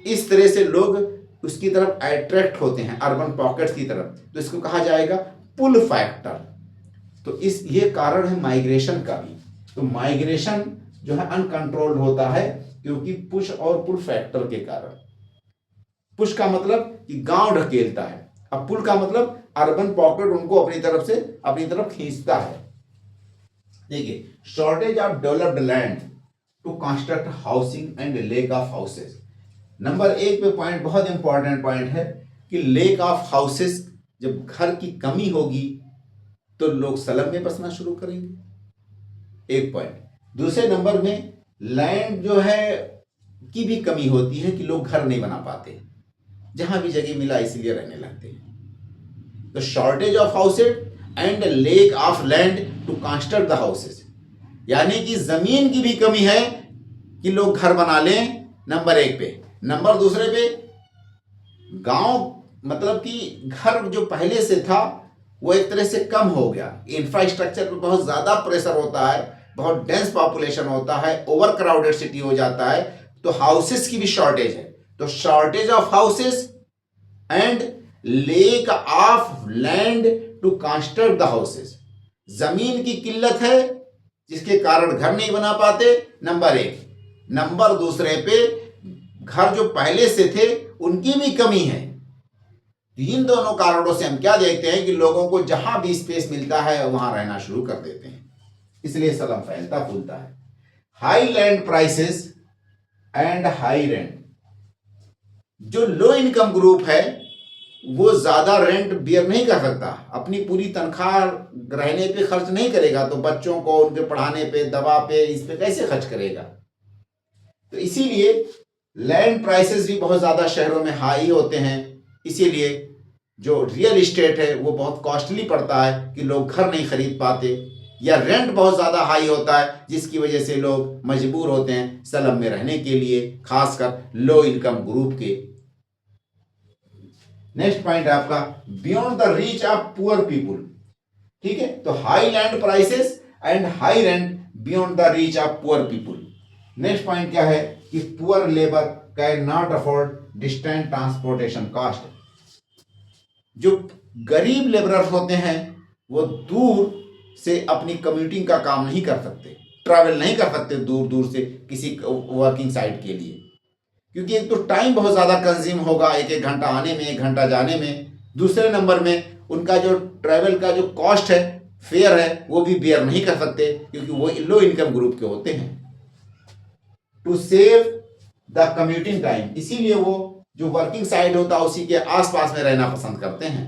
इस तरह से लोग उसकी तरफ अट्रैक्ट होते हैं, अर्बन पॉकेट्स की तरफ, तो इसको कहा जाएगा पुल फैक्टर। तो ये कारण है माइग्रेशन का भी। तो माइग्रेशन जो है अनकंट्रोल्ड होता है क्योंकि पुश और पुल फैक्टर के कारण। पुश का मतलब कि गांव ढकेलता है, अब पुल का मतलब अर्बन पॉकेट उनको अपनी तरफ खींचता है। देखिए, shortage of developed land to construct housing and lack of houses. Number 1 पे पॉइंट बहुत इंपॉर्टेंट पॉइंट है कि लेक ऑफ हाउसेस, जब घर की कमी होगी तो लोग स्लम में बसना शुरू करेंगे, एक पॉइंट। दूसरे नंबर में लैंड जो है की भी कमी होती है कि लोग घर नहीं बना पाते, जहां भी जगह मिला इसलिए रहने लगते हैं। तो shortage of houses and lack of land to construct the houses, यानी कि जमीन की भी कमी है कि लोग घर बना लें, नंबर 1 पे। नंबर दूसरे पे गांव, मतलब कि घर जो पहले से था वो एक तरह से कम हो गया, इंफ्रास्ट्रक्चर पे बहुत ज़्यादा प्रेशर होता है, बहुत डेंस पॉपुलेशन होता है, ओवर क्राउडेड सिटी हो जाता है, तो हाउसेस की भी शॉर्टेज है। तो shortage of houses and lack of land to construct the houses, जमीन की किल्लत है जिसके कारण घर नहीं बना पाते, नंबर 1। नंबर दूसरे पे घर जो पहले से थे उनकी भी कमी है। इन दोनों कारणों से हम क्या देखते हैं कि लोगों को जहां भी स्पेस मिलता है वहां रहना शुरू कर देते हैं, इसलिए स्लम फैलता फूलता है। High land prices and high rent, जो लो इनकम ग्रुप है वो ज्यादा रेंट बियर नहीं कर सकता, अपनी पूरी तनख्वाह रहने पे खर्च नहीं करेगा, तो बच्चों को उनके पढ़ाने पे, दवा पे, इस पे कैसे खर्च करेगा। तो इसीलिए लैंड प्राइसेस भी बहुत ज़्यादा शहरों में हाई होते हैं, इसीलिए जो रियल इस्टेट है वो बहुत कॉस्टली पड़ता है कि लोग घर नहीं खरीद पाते, या रेंट बहुत ज़्यादा हाई होता है जिसकी वजह से लोग मजबूर होते हैं स्लम में रहने के लिए, खासकर लो इनकम ग्रुप के। नेक्स्ट पॉइंट है आपका beyond the reach of poor people. ठीक है, तो high land prices and high rent beyond the reach of poor people. Next point क्या है कि poor labour can not afford distant transportation cost. जो गरीब लेबरर होते हैं वो दूर से अपनी कम्यूटिंग का काम नहीं कर सकते, ट्रैवल नहीं कर सकते दूर दूर से किसी वर्किंग साइट के लिए, क्योंकि एक तो टाइम बहुत ज़्यादा कंज्यूम होगा, 1-1 घंटा आने में, 1 घंटा जाने में। दूसरे नंबर में उनका जो ट्रैवल का जो कॉस्ट है, फेयर है, वो भी बेयर नहीं कर सकते क्योंकि वो लो इनकम ग्रुप के होते हैं। To save the commuting time, इसीलिए वो जो वर्किंग साइट होता है उसी के आसपास में रहना पसंद करते हैं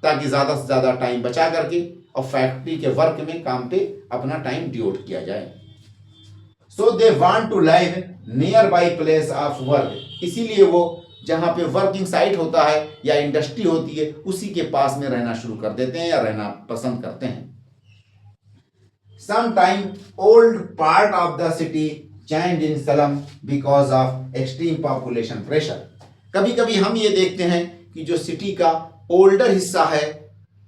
ताकि ज़्यादा से ज़्यादा टाइम बचा करके और फैक्ट्री के वर्क में, काम पे अपना टाइम डिवोट किया जाए। So they want to live near by place of work, इसीलिए वो जहाँ पे वर्किंग साइट होता है या इंडस्ट्री होती है उसी के पास में रहना शुरू कर देते हैं या रहना पसंद करते हैं। Sometime old part of the city changed in slum because of extreme population pressure। कभी कभी हम ये देखते हैं कि जो सिटी का ओल्डर हिस्सा है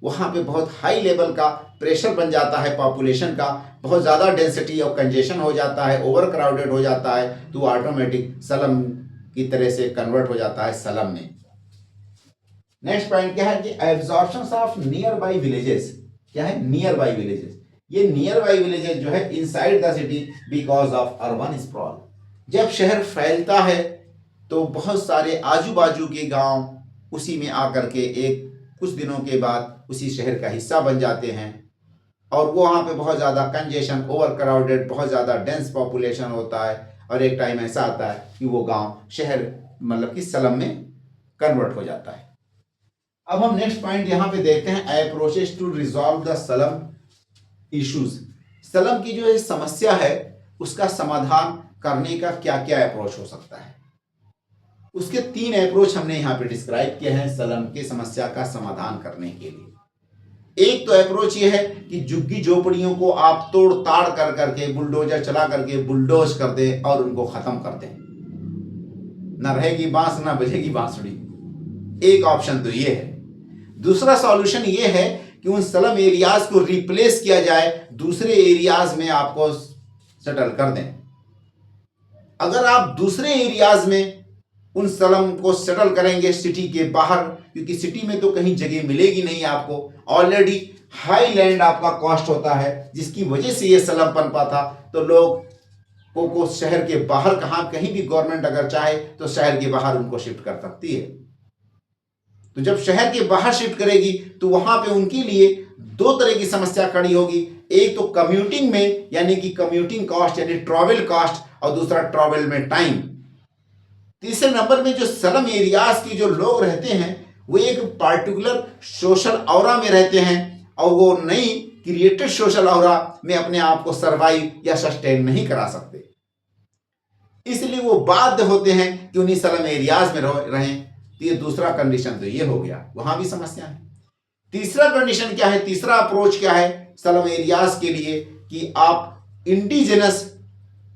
वहाँ पे बहुत हाई लेवल का प्रेशर बन जाता है, पॉपुलेशन का बहुत ज़्यादा डेंसिटी और कंजेशन हो जाता है, ओवर क्राउडेड हो जाता है, तो ऑटोमेटिक स्लम की तरह से कन्वर्ट हो जाता है स्लम में। नेक्स्ट पॉइंट क्या है कि absorption of near by villages. क्या है नियर बाई विलेजेस? ये नियर बाई विलेजेस जो है inside the city because of urban sprawl. जब शहर फैलता है तो बहुत सारे आजू बाजू के गांव उसी में आकर के एक कुछ दिनों के बाद उसी शहर का हिस्सा बन जाते हैं, और वो वहाँ पे बहुत ज़्यादा कंजेशन, ओवर क्राउडेड, बहुत ज़्यादा डेंस पॉपुलेशन होता है, और एक टाइम ऐसा आता है कि वो गांव शहर मतलब कि स्लम में कन्वर्ट हो जाता है। अब हम नेक्स्ट पॉइंट यहाँ पे देखते हैं, approaches to resolve the slum issues. Slum की जो समस्या है उसका समाधान करने का क्या क्या अप्रोच हो सकता है, उसके 3 अप्रोच हमने यहाँ पे डिस्क्राइब किए हैं स्लम की समस्या का समाधान करने के लिए। एक तो अप्रोच ये है कि झुग्गी झोपड़ियों को आप तोड़ ताड़ कर करके बुलडोजर चला करके बुलडोज कर दें और उनको खत्म कर दें, ना रहेगी बांस ना बजेगी बांसुरी। एक ऑप्शन तो ये है। दूसरा सॉल्यूशन ये है कि उन स्लम एरियाज को रिप्लेस किया जाए, दूसरे एरियाज में आपको सेटल कर दें। अगर आप दूसरे एरियाज में उन स्लम को सेटल करेंगे सिटी के बाहर, क्योंकि सिटी में तो कहीं जगह मिलेगी नहीं आपको, ऑलरेडी हाई लैंड आपका कॉस्ट होता है, जिसकी वजह से ये स्लम बन पाता। तो लोग को शहर के बाहर कहीं भी गवर्नमेंट अगर चाहे तो शहर के बाहर उनको शिफ्ट कर सकती है। तो जब शहर के बाहर शिफ्ट करेगी तो वहां पे उनके लिए दो तरह की समस्या खड़ी होगी। एक तो कम्यूटिंग में, यानी कि कम्यूटिंग कॉस्ट यानी ट्रैवल कॉस्ट, और दूसरा ट्रैवल में टाइम। तीसरे नंबर में जो स्लम एरियाज की जो लोग रहते हैं वो एक पार्टिकुलर सोशल ऑरा में रहते हैं और वो नई क्रिएटेड सोशल ऑरा में अपने आप को सर्वाइव या सस्टेन नहीं करा सकते, इसलिए वो बाध्य होते हैं कि उन्हीं स्लम एरियाज में रहें। तो ये दूसरा कंडीशन तो ये हो गया, वहां भी समस्या है। तीसरा कंडीशन क्या है, तीसरा अप्रोच क्या है स्लम एरियाज के लिए, कि आप इंडिजिनस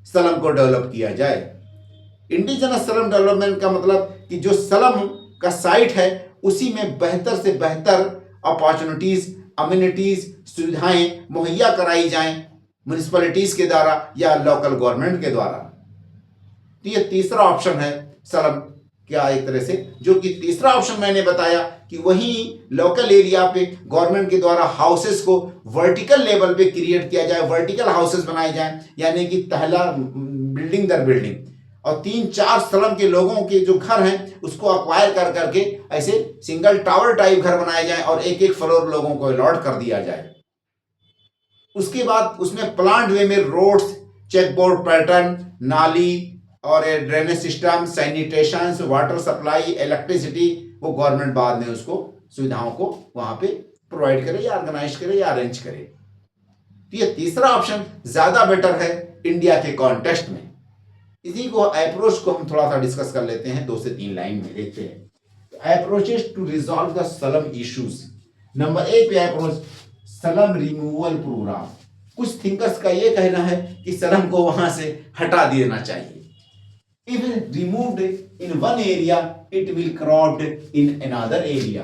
स्लम को डेवलप किया जाए। इंडिजिनस स्लम डेवलपमेंट का मतलब कि जो स्लम का साइट है उसी में बेहतर से बेहतर अपॉर्चुनिटीज, अम्यूनिटीज, सुविधाएं मुहैया कराई जाएं म्युनिसिपैलिटीज के द्वारा या लोकल गवर्नमेंट के द्वारा। तो ये तीसरा ऑप्शन है स्लम क्या, एक तरह से जो कि तीसरा ऑप्शन मैंने बताया कि वही लोकल एरिया पे गवर्नमेंट के द्वारा हाउसेस को वर्टिकल लेवल पे क्रिएट किया जाए, वर्टिकल हाउसेस बनाए जाएं, यानी कि पहला बिल्डिंग दर बिल्डिंग, और 3-4 स्लम के लोगों के जो घर हैं उसको अक्वायर कर करके ऐसे सिंगल टावर टाइप घर बनाए जाए और एक एक फ्लोर लोगों को अलॉट कर दिया जाए। उसके बाद उसमें प्लांट वे में रोड्स, चेकबोर्ड पैटर्न, नाली और drainage system, sanitation, water supply, electricity, वो गवर्नमेंट बाद में उसको सुविधाओं को वहां पे प्रोवाइड करे या ऑर्गेनाइज करे या अरेंज करे। तो ये तीसरा ऑप्शन ज्यादा बेटर है इंडिया के कॉन्टेक्स्ट में। इसी को अप्रोच को हम थोड़ा सा डिस्कस कर लेते हैं, 2 से 3 लाइन में देखते हैं। Approaches to resolve the slum issues. Number 1 पे अप्रोच स्लम रिमूवल प्रोग्राम। कुछ थिंकर्स का ये कहना है कि स्लम को वहां से हटा देना चाहिए। If removed in one area, it will cropped in another area.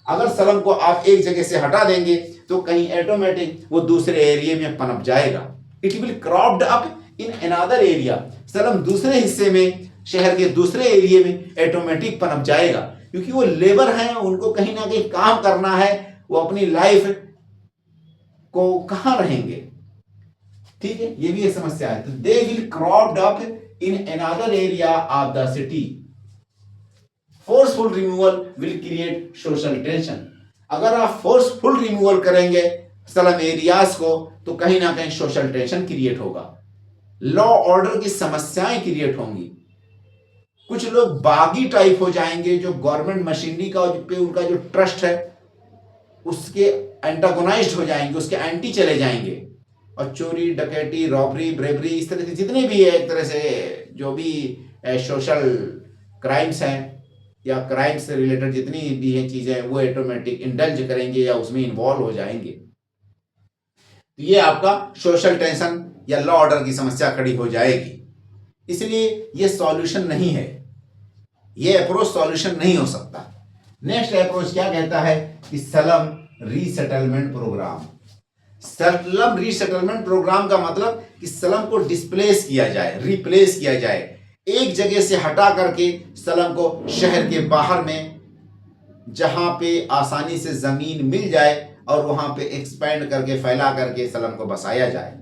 अगर स्लम को आप एक जगह से हटा देंगे तो कहीं ऑटोमेटिक वो दूसरे एरिया में पनप जाएगा। It will cropped up in another area. Slum दूसरे हिस्से में, शहर के दूसरे एरिया में ऑटोमेटिक पनप जाएगा, क्योंकि वो लेबर हैं, उनको कहीं ना कहीं काम करना है, वो अपनी लाइफ को कहाँ रहेंगे। ठीक है, ये भी एक समस्या है। तो they will cropped up in another area of the city. Forceful removal will create social tension. अगर आप forceful removal करेंगे स्लम एरियाज को तो कहीं ना कहीं सोशल टेंशन क्रिएट होगा, लॉ ऑर्डर की समस्याएं क्रिएट होंगी, कुछ लोग बागी टाइप हो जाएंगे जो गवर्नमेंट मशीनरी का पे उनका जो ट्रस्ट है उसके एंटागोनाइज्ड हो जाएंगे, उसके एंटी चले जाएंगे, और चोरी, डकैती, रॉबरी, ब्रेवरी, इस तरह से जितने भी है एक तरह से जो भी सोशल क्राइम्स हैं या क्राइम से रिलेटेड जितनी भी हैं चीजें, वो ऑटोमेटिक इंडल्ज करेंगे या उसमें इन्वॉल्व हो जाएंगे। तो ये आपका सोशल टेंशन या लॉ ऑर्डर की समस्या खड़ी हो जाएगी। इसलिए ये सॉल्यूशन नहीं है, ये अप्रोच सॉल्यूशन नहीं हो सकता। नेक्स्ट अप्रोच क्या कहता है कि slum resettlement program. Slum resettlement program का मतलब कि स्लम को डिस्प्लेस किया जाए, रिप्लेस किया जाए, एक जगह से हटा करके स्लम को शहर के बाहर में जहां पे आसानी से जमीन मिल जाए और वहां पे एक्सपेंड करके फैला करके स्लम को बसाया जाए।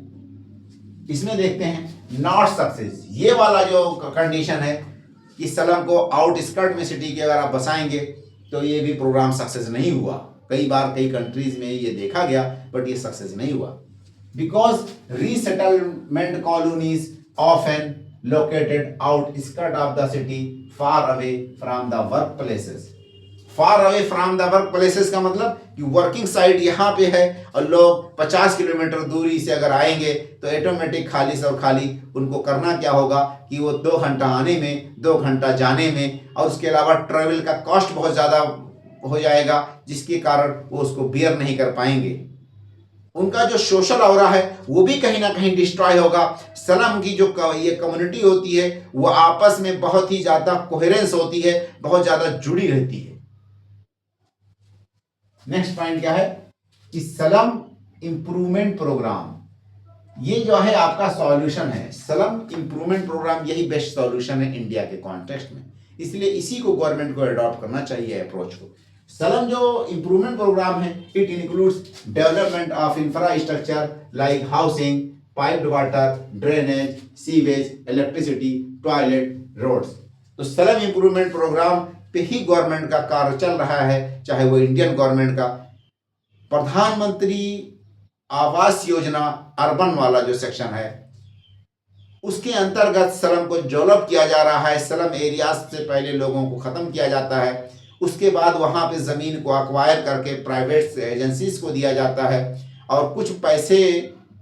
इसमें देखते हैं नॉट सक्सेस, ये वाला जो कंडीशन है कि स्लम को आउटस्कर्ट में सिटी के अगर आप बसाएंगे तो ये भी प्रोग्राम सक्सेस नहीं हुआ। कई बार कई कंट्रीज में ये देखा गया बट ये सक्सेस नहीं हुआ, because resettlement colonies often located outskirt of the city, far away from the work places. Far away from the work places का मतलब कि वर्किंग साइट यहाँ पे है और लोग 50 किलोमीटर दूरी से अगर आएंगे तो ऑटोमेटिक खाली से और खाली उनको करना क्या होगा कि वो 2 घंटा आने में, 2 घंटा जाने में, और उसके अलावा ट्रेवल का कॉस्ट बहुत ज़्यादा हो जाएगा, जिसके कारण वो उसको बियर नहीं कर पाएंगे। उनका जो सोशल ऑरा है वो भी कहीं ना कहीं डिस्ट्रॉय होगा। स्लम की जो ये कम्युनिटी होती है वो आपस में बहुत ही ज्यादा कोहेरेंस होती है, बहुत ज्यादा जुड़ी रहती है। नेक्स्ट पॉइंट क्या है कि स्लम इंप्रूवमेंट प्रोग्राम, ये जो है आपका सॉल्यूशन है। स्लम इंप्रूवमेंट प्रोग्राम यही बेस्ट सॉल्यूशन है इंडिया के कॉन्टेक्स्ट में, इसलिए इसी को गवर्नमेंट को अडॉप्ट करना चाहिए अप्रोच को। स्लम जो इंप्रूवमेंट प्रोग्राम है it includes development of infrastructure like housing, piped water, drainage, sewage, electricity, toilet, roads. तो स्लम इंप्रूवमेंट प्रोग्राम पे ही गवर्नमेंट का कार्य चल रहा है, चाहे वो इंडियन गवर्नमेंट का प्रधानमंत्री आवास योजना अर्बन वाला जो सेक्शन है उसके अंतर्गत स्लम को डेवलप किया जा रहा है। स्लम एरियाज से पहले लोगों को खत्म किया जाता है, उसके बाद वहां पे जमीन को अक्वायर करके प्राइवेट एजेंसीज को दिया जाता है और कुछ पैसे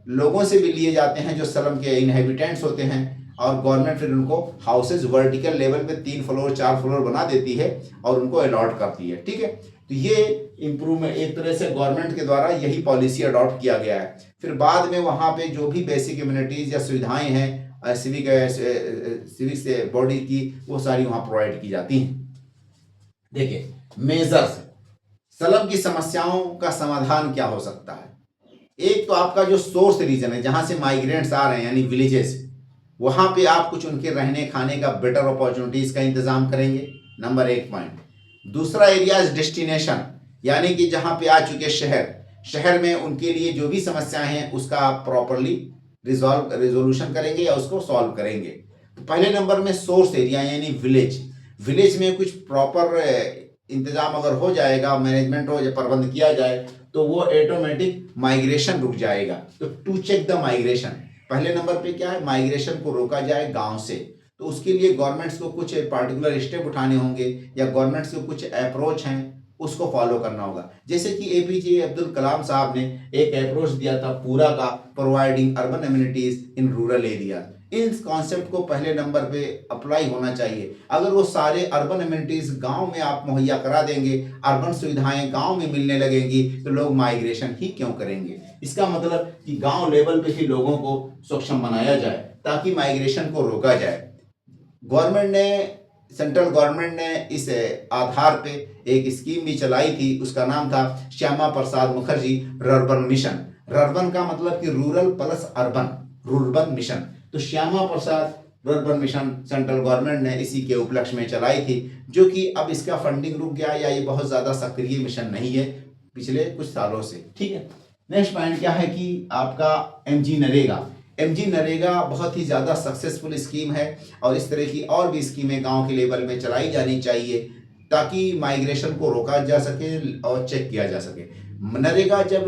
लोगों से भी लिए जाते हैं जो स्लम के इनहेबिटेंट्स होते हैं, और गवर्नमेंट फिर उनको हाउसेज वर्टिकल लेवल पे 3 फ्लोर 4 फ्लोर बना देती है और उनको अलॉट करती है। ठीक है, तो ये इम्प्रूवमेंट एक तरह से गवर्नमेंट के द्वारा यही पॉलिसी अडॉप्ट किया गया है। फिर बाद में वहाँ पे जो भी बेसिक इम्यूनिटीज या सुविधाएं हैं सिविक बॉडी की वो सारी वहाँ प्रोवाइड की जाती हैं। देखिए मेजर्स, स्लम की समस्याओं का समाधान क्या हो सकता है। एक तो आपका जो सोर्स रीजन है जहाँ से माइग्रेंट्स आ रहे हैं यानी विलेजेस, वहाँ पे आप कुछ उनके रहने खाने का बेटर अपॉर्चुनिटीज का इंतजाम करेंगे, नंबर 1 पॉइंट। दूसरा एरिया इज डेस्टिनेशन, यानी कि जहाँ पे आ चुके शहर में उनके लिए जो भी समस्याएं हैं उसका आप प्रॉपरली रिजोल्यूशन करेंगे या उसको सॉल्व करेंगे। तो पहले नंबर में सोर्स एरिया यानी विलेज में कुछ प्रॉपर इंतजाम अगर हो जाएगा, मैनेजमेंट हो या प्रबंध किया जाए तो वो ऑटोमेटिक माइग्रेशन रुक जाएगा। तो टू चेक द माइग्रेशन, पहले नंबर पे क्या है, माइग्रेशन को रोका जाए गांव से। तो उसके लिए गवर्नमेंट्स को कुछ पार्टिकुलर स्टेप उठाने होंगे या गवर्नमेंट्स के कुछ अप्रोच हैं उसको फॉलो करना होगा। जैसे कि एपीजे अब्दुल कलाम साहब ने एक अप्रोच दिया था पूरा का, providing urban amenities in rural area. इस कॉन्सेप्ट को पहले नंबर पे अप्लाई होना चाहिए। अगर वो सारे अर्बन एम्यूनिटीज गांव में आप मुहैया करा देंगे, अर्बन सुविधाएं गांव में मिलने लगेंगी, तो लोग माइग्रेशन ही क्यों करेंगे। इसका मतलब कि गांव लेवल पे ही लोगों को सक्षम बनाया जाए ताकि माइग्रेशन को रोका जाए। सेंट्रल गवर्नमेंट ने इस आधार पे एक स्कीम भी चलाई थी, उसका नाम था Shyama Prasad Mukherjee rurban mission. Rurban का मतलब कि rural plus urban, rurban mission. तो Shyama Prasad rurban mission central government ने इसी के उपलक्ष्य में चलाई थी, जो कि अब इसका फंडिंग रुक गया या ये बहुत ज्यादा सक्रिय मिशन नहीं है पिछले कुछ सालों से। ठीक है, नेक्स्ट पॉइंट क्या है कि आपका एमजी नरेगा बहुत ही ज़्यादा सक्सेसफुल स्कीम है और इस तरह की और भी स्कीमें गांव के लेवल में चलाई जानी चाहिए ताकि माइग्रेशन को रोका जा सके और चेक किया जा सके। नरेगा जब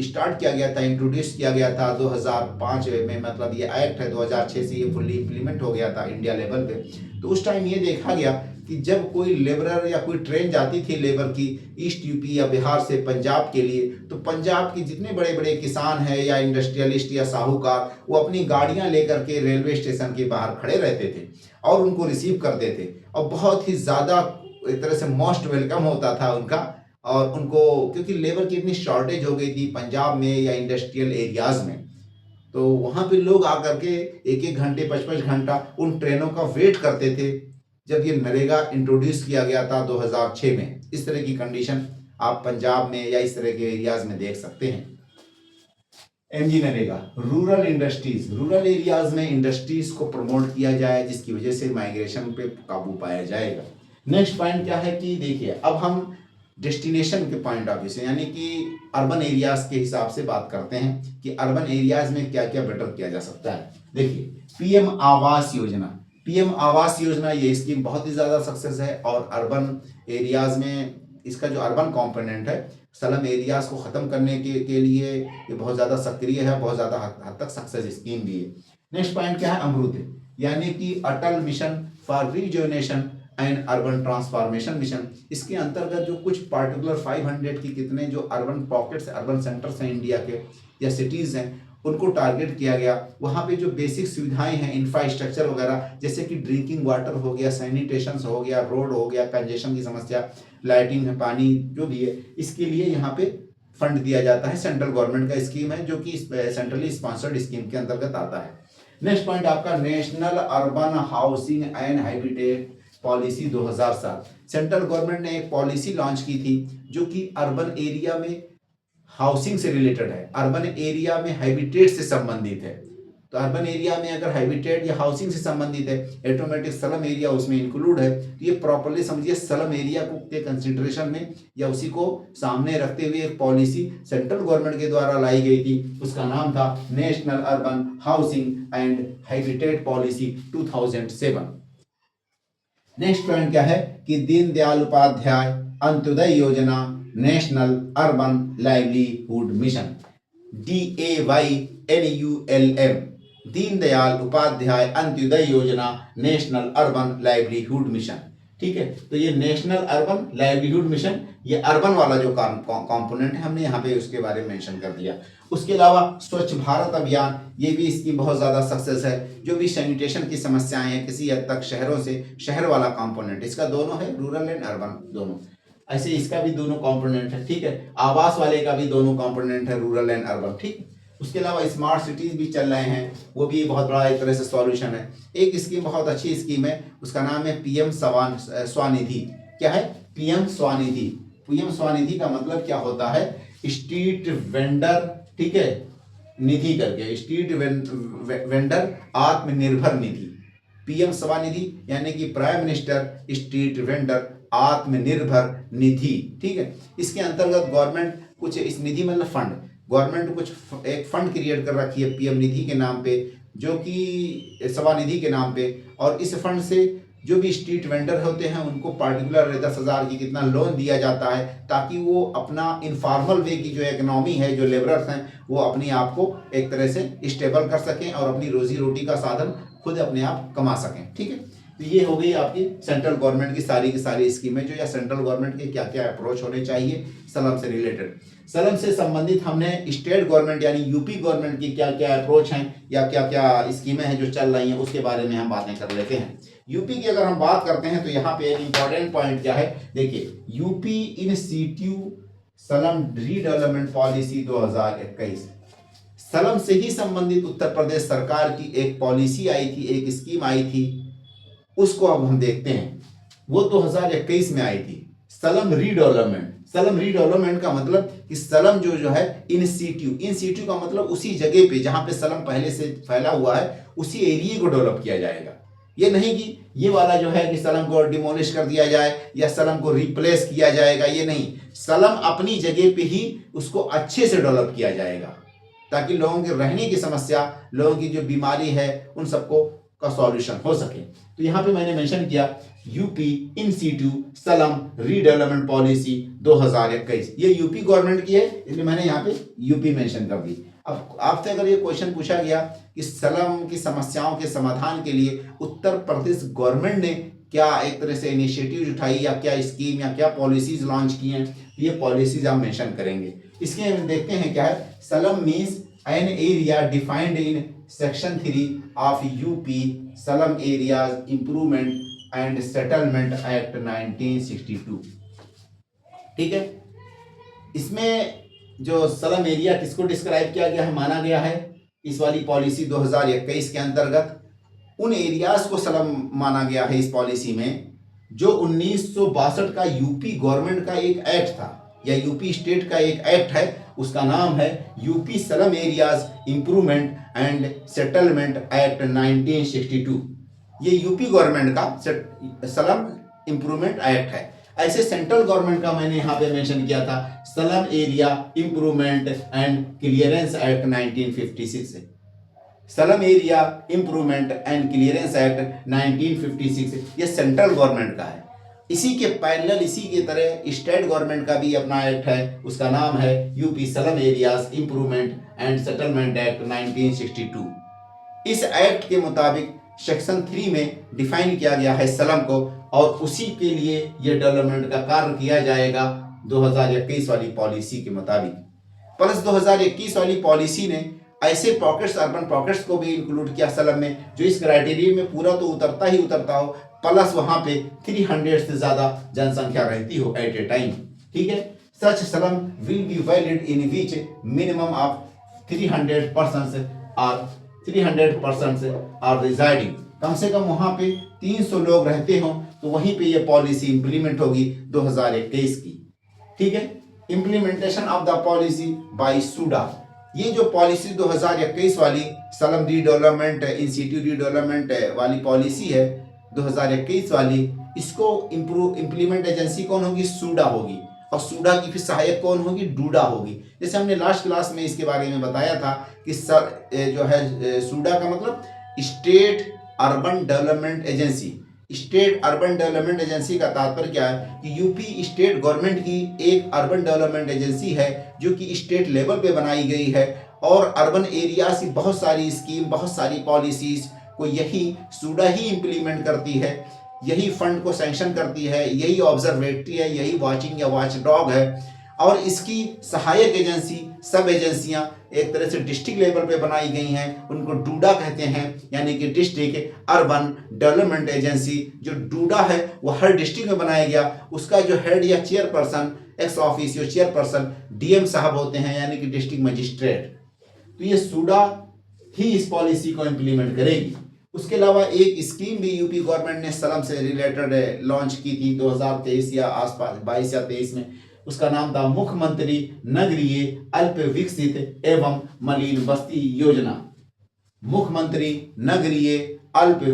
स्टार्ट किया गया था, इंट्रोड्यूस किया गया था 2005 में, मतलब ये एक्ट है 2006 से ये फुल्ली इम्प्लीमेंट हो गया था इंडिया लेवल पे। तो उस टाइम ये देखा गया कि जब कोई लेबरर या कोई ट्रेन जाती थी लेबर की ईस्ट यूपी या बिहार से पंजाब के लिए, तो पंजाब के जितने बड़े बड़े किसान हैं या इंडस्ट्रियलिस्ट या साहूकार, वो अपनी गाड़ियां लेकर के रेलवे स्टेशन के बाहर खड़े रहते थे और उनको रिसीव करते थे और बहुत ही ज़्यादा एक तरह से मोस्ट वेलकम होता था उनका। और उनको क्योंकि लेबर की इतनी शॉर्टेज हो गई थी पंजाब में या इंडस्ट्रियल एरियाज में, तो वहाँ पे लोग आकर के 1-1 घंटे 5-5 घंटा उन ट्रेनों का वेट करते थे। जब ये नरेगा इंट्रोड्यूस किया गया था 2006 में, इस तरह की कंडीशन आप पंजाब में या इस तरह के एरियाज में देख सकते हैं। एमजी नरेगा रूरल एरियाज में इंडस्ट्रीज को प्रमोट किया जाए जिसकी वजह से माइग्रेशन पे काबू पाया जाएगा। नेक्स्ट पॉइंट क्या है कि देखिए अब हम डेस्टिनेशन के पॉइंट ऑफ व्यू से यानी कि अर्बन एरियाज के हिसाब से बात करते हैं कि अर्बन एरियाज में क्या क्या बेटर किया जा सकता है। देखिए पीएम आवास योजना ये स्कीम बहुत ही ज़्यादा सक्सेस है और अर्बन एरियाज में इसका जो अर्बन कंपोनेंट है स्लम एरियाज को ख़त्म करने के लिए ये बहुत ज़्यादा सक्रिय है, बहुत ज़्यादा हद तक सक्सेस स्कीम भी है। नेक्स्ट पॉइंट क्या है, अमृत यानी कि Atal mission for rejuvenation and urban transformation mission. इसके अंतर्गत जो कुछ पार्टिकुलर 500 की कितने जो अर्बन पॉकेट्स, अर्बन सेंटर्स हैं इंडिया के या सिटीज़ हैं, उनको टारगेट किया गया। वहाँ पे जो बेसिक सुविधाएं हैं, इंफ्रास्ट्रक्चर वगैरह, जैसे कि ड्रिंकिंग वाटर हो गया, सैनिटेशन हो गया, रोड हो गया, कंजेशन की समस्या, लाइटिंग है, पानी जो भी है, इसके लिए यहाँ पे फंड दिया जाता है। सेंट्रल गवर्नमेंट का स्कीम है जो कि सेंट्रली स्पॉन्सर्ड स्कीम के अंतर्गत आता है। नेक्स्ट पॉइंट आपका national urban housing and habitat policy 2007। Central government ने एक पॉलिसी लॉन्च की थी जो कि अर्बन एरिया में हाउसिंग से रिलेटेड है, अर्बन एरिया में हैबिटेट से संबंधित है। तो अर्बन एरिया में अगर हैबिटेट या हाउसिंग से संबंधित है, ऑटोमेटिक स्लम एरिया उसमें इंक्लूड है। तो ये प्रॉपर्ली समझिए स्लम एरिया को के कंसिडरेशन में या उसी को सामने रखते हुए एक पॉलिसी सेंट्रल गवर्नमेंट के द्वारा लाई गई थी। उसका नाम था national urban housing and habitat policy 2007। Next point क्या है कि Deendayal Upadhyay Antyodaya Yojana national urban livelihood mission, DAYNULM, Deendayal Upadhyay Antyodaya Yojana national urban livelihood mission. ठीक है, तो ये नेशनल अर्बन लाइवलीहुड मिशन, ये अर्बन वाला जो कंपोनेंट है हमने यहाँ पे उसके बारे में मेंशन कर दिया। उसके अलावा स्वच्छ भारत अभियान, ये भी इसकी बहुत ज़्यादा सक्सेस है। जो भी सैनिटेशन की समस्याएं हैं किसी हद तक शहरों से, शहर वाला कंपोनेंट इसका दोनों है, रूरल एंड अर्बन दोनों, ऐसे इसका भी दोनों कंपोनेंट है। ठीक है, आवास वाले का भी दोनों कंपोनेंट है, रूरल एंड अर्बन। ठीक, उसके अलावा स्मार्ट सिटीज भी चल रहे हैं, वो भी बहुत बड़ा एक तरह से सॉल्यूशन है। एक स्कीम बहुत अच्छी स्कीम है, उसका नाम है PM स्वनिधि। क्या है? PM स्वनिधि। PM स्वनिधि का मतलब क्या होता है? स्ट्रीट वेंडर, ठीक है, निधि करके, street vendor Atmanirbhar Nidhi. PM Svanidhi यानी कि prime minister street vendor Atmanirbhar Nidhi. ठीक है, इसके अंतर्गत गवर्नमेंट कुछ, इस निधि मतलब फंड, गवर्नमेंट कुछ एक फंड क्रिएट कर रखी है PM निधि के नाम पे, जो कि स्वनिधि के नाम पे। और इस फंड से जो भी स्ट्रीट वेंडर होते हैं उनको पार्टिकुलर 10,000 की कितना लोन दिया जाता है, ताकि वो अपना इनफॉर्मल वे की जो इकोनॉमी है, जो लेबरर्स हैं, वो अपने आप को एक तरह से स्टेबल कर सकें और अपनी रोजी रोटी का साधन खुद अपने आप कमा सकें। ठीक है, तो ये हो गई आपकी सेंट्रल गवर्नमेंट की सारी स्कीमें, जो या सेंट्रल गवर्नमेंट के क्या क्या अप्रोच होने चाहिए सलम से रिलेटेड। सलम से संबंधित हमने स्टेट गवर्नमेंट यानी यूपी गवर्नमेंट की क्या क्या अप्रोच हैं या क्या क्या स्कीमें हैं जो चल रही हैं, उसके बारे में हम बातें कर लेते हैं। यूपी की अगर हम बात करते हैं तो यहाँ पे एक इंपॉर्टेंट पॉइंट क्या है, देखिए, यूपी इंस्टीट्यूट सलम रीडेवलपमेंट पॉलिसी 2021। सलम से ही संबंधित उत्तर प्रदेश सरकार की एक पॉलिसी आई थी, एक स्कीम आई थी, उसको अब हम देखते हैं। वो 2021 में आई थी, सलम रीडेवलपमेंट। सलम रीडेवलपमेंट का मतलब कि सलम जो है इन का मतलब उसी जगह पे जहां पे सलम पहले से फैला हुआ है, उसी एरिया को डेवलप किया जाएगा। ये नहीं कि ये वाला जो है कि सलम को डिमोलिश कर दिया जाए या सलम को रिप्लेस किया जाएगा, ये नहीं। सलम अपनी जगह पे ही उसको अच्छे से डेवलप किया जाएगा, ताकि लोगों के रहने की समस्या, लोगों की जो बीमारी है, उन सबको का सॉल्यूशन हो सके। तो यहाँ पे मैंने मेंशन किया यूपी इंस्टीट्यूट सलम रीडेवलपमेंट पॉलिसी 2021, ये यूपी गवर्नमेंट की है, इसलिए मैंने यहाँ पे यूपी मेंशन कर दी। अब आपसे अगर ये क्वेश्चन पूछा गया कि सलम की समस्याओं के समाधान के लिए उत्तर प्रदेश गवर्नमेंट ने क्या एक तरह से इनिशिएटिव उठाई या क्या स्कीम या क्या पॉलिसीज लॉन्च की हैं, ये पॉलिसीज हम मेंशन करेंगे। इसके हम देखते हैं क्या है। Slum means an area defined in section 3 of UP slum areas improvement and settlement act 1962। ठीक है, इसमें जो सलम एरिया किसको डिस्क्राइब किया गया है, माना गया है इस वाली पॉलिसी 2021 के अंतर्गत उन एरियाज को सलम माना गया है इस पॉलिसी में, जो 1962 का यूपी गवर्नमेंट का एक एक्ट था या यूपी स्टेट का एक एक्ट है, उसका नाम है UP slum areas improvement and settlement act 1962। ये यूपी गवर्नमेंट का सलम इंप्रूवमेंट एक्ट है। ऐसे सेंट्रल गवर्नमेंट का मैंने यहाँ पे मेंशन किया था slum area improvement and clearance act 1956 है। Slum area improvement and clearance act 1956 ये सेंट्रल गवर्नमेंट का है। इसी के पैरेलल, इसी की तरह स्टेट गवर्नमेंट का भी अपना एक्ट है, उसका नाम है UP slum areas improvement and settlement act 1962। इस एक्ट के मुताबिक सेक्शन 3 में डिफाइन किया गया है सलम को, और उसी के लिए ये डेवलपमेंट का कार्य किया जाएगा 2021 वाली पॉलिसी के मुताबिक। प्लस 2021 वाली पॉलिसी ने ऐसे पॉकेट्स, अर्बन पॉकेट्स को भी इंक्लूड किया सलम में, जो इस क्राइटेरिया में पूरा तो उतरता ही उतरता हो, प्लस वहां पे 300 से ज्यादा जनसंख्या रहती हो एट ए टाइम। ठीक है, such slum will be valid in which minimum of 300% are residing. कम से कम वहां पे 300 लोग रहते हो तो वहीं पे ये पॉलिसी इंप्लीमेंट होगी 2021 की। ठीक है, implementation of the policy bye SUDA. ये जो पॉलिसी 2021 वाली सलम रीडेवलपमेंट इंस्टीट्यूट रीडेवलपमेंट वाली पॉलिसी है 2021 वाली, इसको इंप्लीमेंट एजेंसी कौन होगी? सूडा होगी। और सूडा की फिर सहायक कौन होगी? डूडा होगी। जैसे हमने लास्ट क्लास में इसके बारे में बताया था कि जो है सूडा का मतलब state urban development agency. State urban development agency का तात्पर्य क्या है कि यूपी स्टेट गवर्नमेंट की एक अर्बन डेवलपमेंट एजेंसी है जो कि स्टेट लेवल पे बनाई गई है, और अर्बन एरियाज की बहुत सारी स्कीम, बहुत सारी पॉलिसीज को यही सूडा ही इंप्लीमेंट करती है, यही फंड को सैंक्शन करती है, यही ऑब्जर्वेटरी है, यही वॉचिंग या वॉच डॉग है। और इसकी सहायक एजेंसी, सब एजेंसियां एक तरह से डिस्ट्रिक्ट लेवल पे बनाई गई हैं, उनको डूडा कहते हैं, यानी कि डिस्ट्रिक्ट अर्बन डेवलपमेंट एजेंसी। जो डूडा है वो हर डिस्ट्रिक्ट में बनाया गया, उसका जो हेड या chairperson, ex officio chairperson DM साहब होते हैं, यानी कि डिस्ट्रिक्ट मजिस्ट्रेट। तो ये सूडा ही इस पॉलिसी को इम्प्लीमेंट करेगी। उसके अलावा एक स्कीम भी यूपी गवर्नमेंट ने सलम से रिलेटेड लॉन्च की थी 2023 या आसपास 22 या 23 में। उसका नाम था मुख्यमंत्री नगरीय अल्प विकसित एवं मलिन बस्ती योजना। मुख्यमंत्री नगरीय अल्प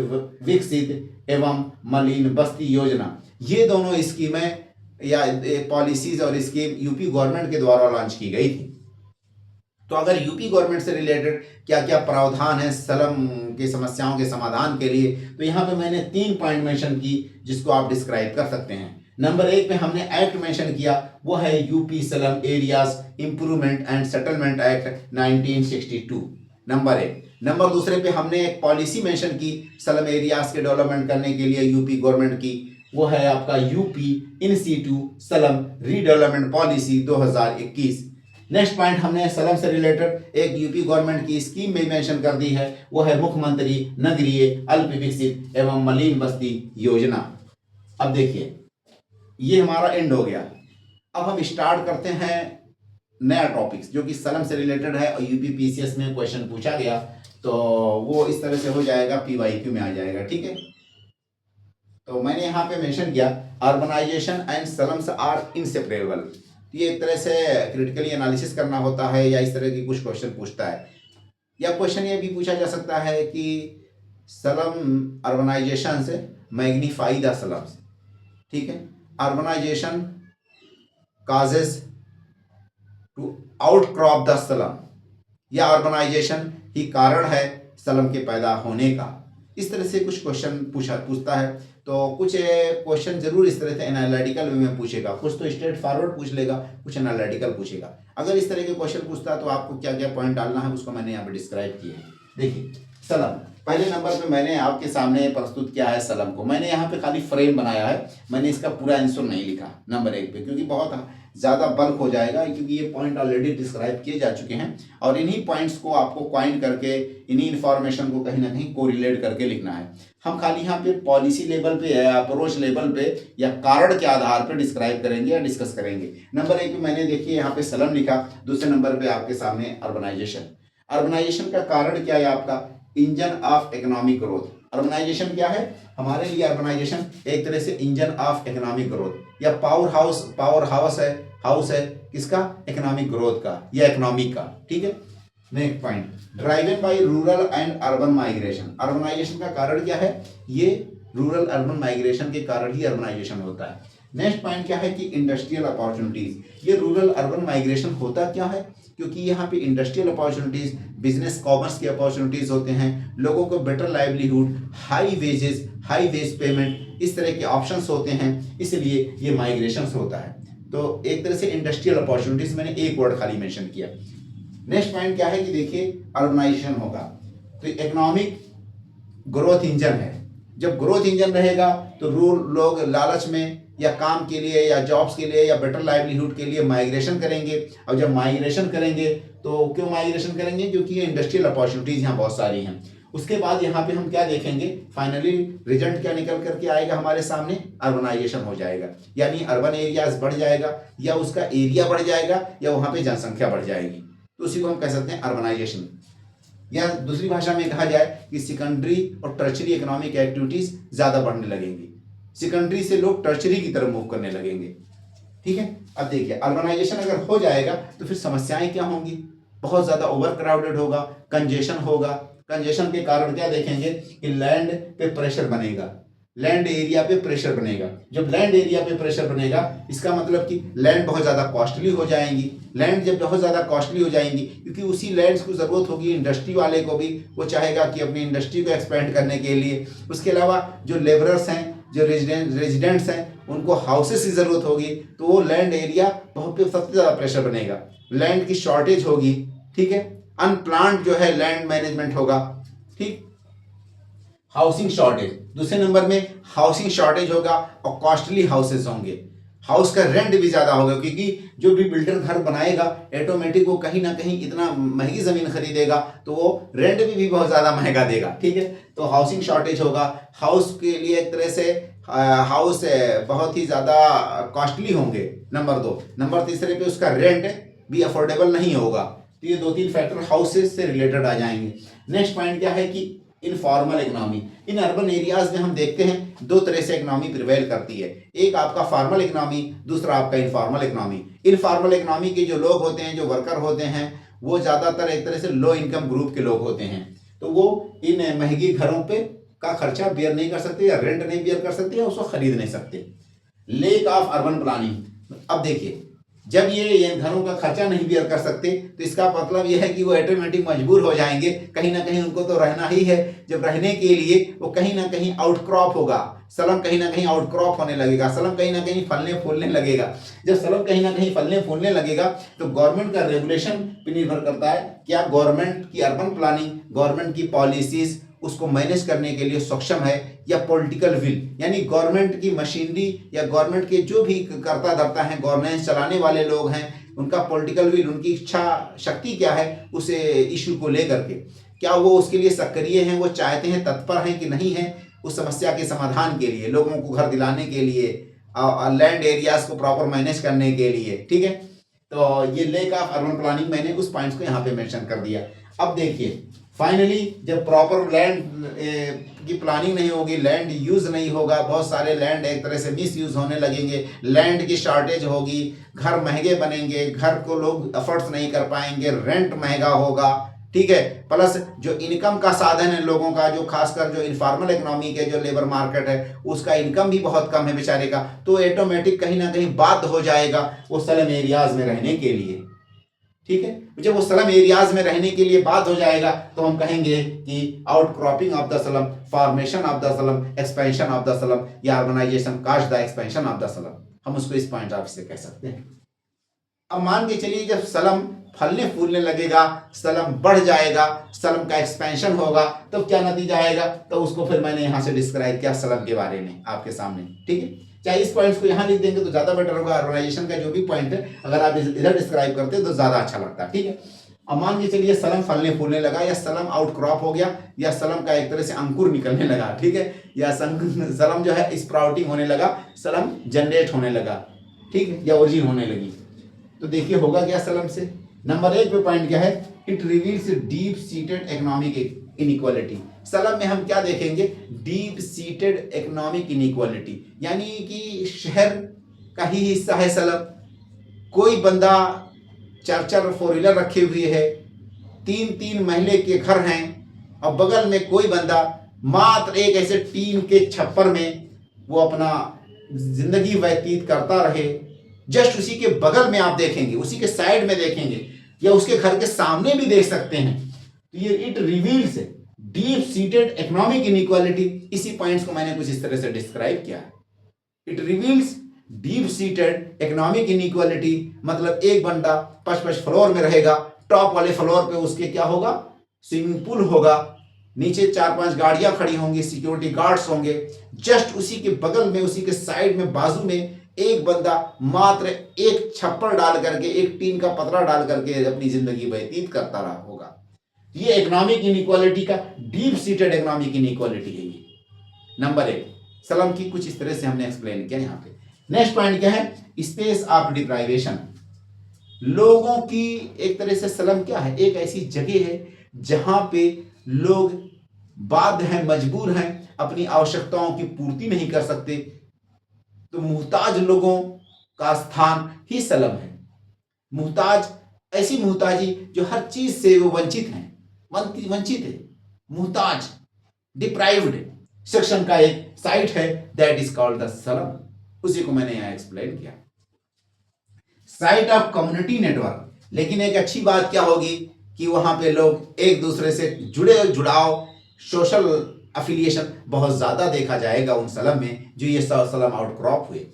विकसित एवं मलिन बस्ती योजना। ये दोनों स्कीमें या पॉलिसीज और स्कीम यूपी गवर्नमेंट के द्वारा लॉन्च की गई थी। तो अगर यूपी गवर्नमेंट से रिलेटेड क्या क्या प्रावधान है सलम की समस्याओं के समाधान के लिए, तो यहाँ पे मैंने 3 पॉइंट मेंशन की जिसको आप डिस्क्राइब कर सकते हैं। नंबर 1 पे हमने एक्ट मेंशन किया, वो है UP slum areas improvement and settlement act 1962, number 1। Number 2 पे हमने एक पॉलिसी मेंशन की सलम एरियाज के डेवलपमेंट करने के लिए यूपी गवर्नमेंट की, वो है आपका UP in situ slum redevelopment policy 2021। Next point हमने सलम से रिलेटेड एक यूपी गवर्नमेंट की स्कीम में मेंशन कर दी है, वो है मुख्यमंत्री नगरीय अल्प विकसित एवं मलिन बस्ती योजना। अब देखिए ये हमारा एंड हो गया। अब हम स्टार्ट करते हैं नया टॉपिक्स जो कि सलम से रिलेटेड है और यूपी पीसीएस में क्वेश्चन पूछा गया, तो वो इस तरह से हो जाएगा, पीवाईक्यू में आ जाएगा। ठीक है, तो मैंने यहाँ पे मेंशन किया अर्बनाइजेशन एंड सलम्स आर इनसेपरेबल। ये एक तरह से क्रिटिकली एनालिसिस करना होता है या इस तरह की कुछ क्वेश्चन पूछता है, या क्वेश्चन ये भी पूछा जा सकता है कि सलम अर्बनाइजेशन से मैग्नीफाई द सलम्स। ठीक है, urbanization causes to outcrop the slum, या अर्बनाइजेशन ही कारण है सलम के पैदा होने का। इस तरह से कुछ क्वेश्चन पूछता है। तो कुछ क्वेश्चन जरूर इस तरह से एनालिटिकल वे में पूछेगा, कुछ तो स्ट्रेट फॉरवर्ड पूछ लेगा, कुछ एनालिटिकल पूछेगा। अगर इस तरह के क्वेश्चन पूछता है तो आपको क्या क्या पॉइंट डालना है उसको मैंने यहाँ पे डिस्क्राइब किया है। देखिए सलम, पहले नंबर पे मैंने आपके सामने प्रस्तुत किया है सलम को। मैंने यहाँ पे खाली फ्रेम बनाया है, मैंने इसका पूरा आंसर नहीं लिखा नंबर 1 पे, क्योंकि बहुत ज़्यादा बल्क हो जाएगा, क्योंकि ये पॉइंट ऑलरेडी डिस्क्राइब किए जा चुके हैं और इन्हीं पॉइंट्स को आपको क्वाइन करके इन्हीं इन्फॉर्मेशन को कहीं ना कहीं कोरिलेट करके लिखना है। हम खाली यहाँ पे पॉलिसी लेवल पे या अप्रोच लेवल पे या कारण के आधार पर डिस्क्राइब करेंगे या डिस्कस करेंगे। नंबर 1 पे मैंने देखिए यहाँ पे सलम लिखा, दूसरे नंबर पे आपके सामने अर्बनाइजेशन। अर्बनाइजेशन का कारण क्या है आपका? Engine of economic growth. Urbanization क्या है हमारे लिए? अर्बनाइजेशन एक तरह से इंजन ऑफ इकोनॉमिक ग्रोथ या पावर हाउस है किसका? इकोनॉमिक ग्रोथ का या इकोनॉमिक का। ठीक है, next point driven by rural and urban migration. Urbanization का कारण क्या है? ये रूरल अर्बन माइग्रेशन के कारण ही अर्बनाइजेशन होता है। नेक्स्ट पॉइंट क्या है कि इंडस्ट्रियल अपॉर्चुनिटीज। ये रूरल अर्बन माइग्रेशन होता क्या है? क्योंकि यहाँ पे इंडस्ट्रियल अपॉर्चुनिटीज, बिजनेस कॉमर्स की अपॉर्चुनिटीज होते हैं, लोगों को better livelihood, high wage payment, इस तरह के ऑप्शंस होते हैं, इसलिए ये माइग्रेशन होता है। तो एक तरह से इंडस्ट्रियल अपॉर्चुनिटीज मैंने एक वर्ड खाली मेंशन किया। नेक्स्ट पॉइंट क्या है कि देखिए अर्बनाइजेशन होगा तो इकोनॉमिक ग्रोथ इंजन है। जब ग्रोथ इंजन रहेगा तो लोग लालच में या काम के लिए या जॉब्स के लिए या बेटर लाइवलीहुड के लिए माइग्रेशन करेंगे। और जब माइग्रेशन करेंगे तो क्यों माइग्रेशन करेंगे? क्योंकि ये इंडस्ट्रियल अपॉर्चुनिटीज़ यहाँ बहुत सारी हैं। उसके बाद यहाँ पे हम क्या देखेंगे, फाइनली रिजल्ट क्या निकल करके आएगा हमारे सामने? अर्बनाइजेशन हो जाएगा, यानी अर्बन एरियाज बढ़ जाएगा या उसका एरिया बढ़ जाएगा या वहाँ पे जनसंख्या बढ़ जाएगी, तो उसी को हम कह सकते हैं अर्बनाइजेशन। या दूसरी भाषा में कहा जाए कि सेकेंडरी और टर्शरी इकोनॉमिक एक्टिविटीज ज़्यादा बढ़ने लगेंगी, सेकेंडरी से लोग टर्शरी की तरफ मूव करने लगेंगे। ठीक है, अब देखिए अर्बनाइजेशन अगर हो जाएगा तो फिर समस्याएं क्या होंगी? बहुत ज़्यादा ओवर क्राउडेड होगा, कंजेशन होगा। कंजेशन के कारण क्या देखेंगे कि लैंड पे प्रेशर बनेगा, लैंड एरिया पे प्रेशर बनेगा। जब लैंड एरिया पे प्रेशर बनेगा इसका मतलब कि लैंड बहुत ज़्यादा कॉस्टली हो जाएंगी। लैंड जब बहुत ज़्यादा कॉस्टली हो जाएंगी, क्योंकि उसी लैंड्स को ज़रूरत होगी इंडस्ट्री वाले को भी, वो चाहेगा कि अपनी इंडस्ट्री को एक्सपेंड करने के लिए। उसके अलावा जो लेबरर्स हैं, जो रेजिडेंट्स हैं, उनको हाउसेस की ज़रूरत होगी, तो वो लैंड एरिया बहुत पे सबसे ज़्यादा प्रेशर बनेगा। लैंड की शॉर्टेज होगी, ठीक है, अनप्लान्ड जो है लैंड मैनेजमेंट होगा। ठीक, हाउसिंग शॉर्टेज, दूसरे नंबर में हाउसिंग शॉर्टेज होगा और कॉस्टली हाउसेस होंगे। हाउस का रेंट भी ज़्यादा होगा, क्योंकि जो भी बिल्डर घर बनाएगा ऑटोमेटिक वो कहीं ना कहीं इतना महंगी ज़मीन खरीदेगा तो वो रेंट भी बहुत ज़्यादा महंगा देगा। ठीक है, तो हाउसिंग शॉर्टेज होगा। हाउस के लिए एक तरह से हाउस बहुत ही ज़्यादा कॉस्टली होंगे, नंबर 2। नंबर तीसरे पे उसका रेंट भी अफोर्डेबल नहीं होगा। तो ये 2-3 फैक्टर हाउसेस से रिलेटेड आ जाएंगे। नेक्स्ट पॉइंट क्या है कि informal economy. In urban areas में हम देखते हैं 2 तरह से इकोनॉमी प्रिवेल करती है, एक आपका फॉर्मल इकोनॉमी, दूसरा आपका इनफॉर्मल इकोनॉमी। इनफॉर्मल इकोनॉमी के जो लोग होते हैं, जो वर्कर होते हैं, वो ज़्यादातर एक तरह से लो इनकम ग्रुप के लोग होते हैं, तो वो इन महंगी घरों पे का खर्चा बेयर नहीं कर सकते या रेंट नहीं बेयर कर सकते या उसको खरीद नहीं सकते। Lake of urban planning. अब देखिए, जब ये घरों का खर्चा नहीं बियर कर सकते तो इसका मतलब यह है कि वो ऑटोमेटिक मजबूर हो जाएंगे, कहीं ना कहीं उनको तो रहना ही है। जब रहने के लिए वो कहीं ना कहीं आउटक्रॉप होगा, सलम कहीं ना कहीं आउटक्रॉप होने लगेगा, सलम कहीं ना कहीं फलने फूलने लगेगा। जब सलम कहीं ना कहीं फलने फूलने लगेगा तो गवर्नमेंट का रेगुलेशन पर निर्भर करता है, क्या गवर्नमेंट की अर्बन प्लानिंग, गवर्नमेंट की पॉलिसीज उसको मैनेज करने के लिए सक्षम है, या पॉलिटिकल विल, यानी गवर्नमेंट की मशीनरी या गवर्नमेंट के जो भी कर्ता धर्ता हैं, गवर्नेंस चलाने वाले लोग हैं, उनका पॉलिटिकल विल, उनकी इच्छा शक्ति क्या है उस इशू को लेकर के, क्या वो उसके लिए सक्रिय हैं, वो चाहते हैं, तत्पर हैं कि नहीं है उस समस्या के समाधान के लिए, लोगों को घर दिलाने के लिए, लैंड एरियाज को प्रॉपर मैनेज करने के लिए। ठीक है, तो ये लेक ऑफ अर्बन प्लानिंग मैंने उस पॉइंट्स को यहाँ पे मेंशन कर दिया। अब देखिए फाइनली जब प्रॉपर लैंड की प्लानिंग नहीं होगी, लैंड यूज नहीं होगा, बहुत सारे लैंड एक तरह से मिस यूज होने लगेंगे, लैंड की शॉर्टेज होगी, घर महंगे बनेंगे, घर को लोग अफोर्ड नहीं कर पाएंगे, रेंट महंगा होगा। ठीक है, प्लस जो इनकम का साधन है लोगों का, जो खासकर जो इनफॉर्मल इकोनॉमी के जो लेबर मार्केट है उसका इनकम भी बहुत कम है बेचारे का, तो ऑटोमेटिक कहीं ना कहीं बाध्य हो जाएगा वो स्लम एरियाज में रहने के लिए। ठीक है, जब वो स्लम एरियाज में रहने के लिए बात हो जाएगा तो हम कहेंगे कि outcropping of the slum, formation of the slum, expansion of the slum, या urbanization cast the expansion of the slum, हम उसको इस पॉइंट ऑफ से कह सकते हैं। अब मान के चलिए जब स्लम फलने फूलने लगेगा, स्लम बढ़ जाएगा, स्लम का एक्सपेंशन होगा, तब क्या नतीजा आएगा, तो उसको फिर मैंने यहाँ से डिस्क्राइब किया स्लम के बारे में आपके सामने। ठीक है, चाहे इस पॉइंट्स को यहाँ लिख देंगे तो ज़्यादा बेटर होगा, अर्बनाइजेशन का जो भी पॉइंट है अगर आप इधर डिस्क्राइब करते हैं तो ज़्यादा अच्छा लगता है। ठीक है, अब मान के चलिए स्लम फलने फूलने लगा, या स्लम आउटक्रॉप हो गया, या स्लम का एक तरह से अंकुर निकलने लगा। ठीक है, या स्लम जो है स्प्राउटिंग होने लगा, स्लम जनरेट होने लगा, ठीक है, या ओरिजिन होने लगी, तो देखिए होगा क्या स्लम से। नंबर 1 पे पॉइंट क्या है, it reveals deep seated economic inequality. Slum में हम क्या देखेंगे, डीप सीटेड इकोनॉमिक इनइक्वालिटी, यानी कि शहर का ही हिस्सा है स्लम। कोई बंदा 4-4 फोर व्हीलर रखे हुए है, 3-3 महले के घर हैं, और बगल में कोई बंदा मात्र एक ऐसे टीन के छप्पर में वो अपना जिंदगी व्यतीत करता रहे। जस्ट उसी के बगल में आप देखेंगे, उसी के साइड में देखेंगे, या उसके घर के सामने भी देख सकते हैं, तो ये it reveals deep seated economic inequality. इसी पॉइंट्स को मैंने कुछ इस तरह से डिस्क्राइब किया है। It reveals deep seated economic inequality, मतलब एक बंदा 5-5 फ्लोर में रहेगा, टॉप वाले फ्लोर पे उसके क्या होगा, स्विमिंग पूल होगा, नीचे 4-5 गाड़ियां खड़ी होंगी, सिक्योरिटी गार्ड्स होंगे, जस्ट उसी के बगल में, उसी के साइड में, बाजू में एक बंदा मात्र एक छप्पर डाल करके, एक टीन का पतरा डाल करके अपनी जिंदगी व्यतीत करता रहा होगा। ये इकोनॉमिक इनइक्वालिटी का डीप सीटेड इकोनॉमिक इनइक्वालिटी है ये। नंबर 1 स्लम की कुछ इस तरह से हमने एक्सप्लेन किया यहाँ पे। नेक्स्ट पॉइंट क्या है? Space of deprivation. लोगों की एक तरह से स्लम क्या है? एक ऐसी जगह है जहां पे लोग बाध्य हैं, मजबूर हैं, अपनी आवश्यकताओं की पूर्ति नहीं कर सकते, तो मुहताज लोगों का स्थान ही स्लम है। मुहताज, ऐसी मुहताजी जो हर चीज से वो वंचित हैं, वंचित है, मुहताज, डिप्राइव्ड सेक्शन का एक साइट है, that is called the slum. उसी को मैंने यहां एक्सप्लेन किया। साइट ऑफ कम्युनिटी नेटवर्क, लेकिन एक अच्छी बात क्या होगी कि वहां पे लोग एक दूसरे से जुड़ाव, सोशल अफिलिएशन बहुत ज्यादा देखा जाएगा उन स्लम में जो ये स्लम आउटक्रॉप हुए।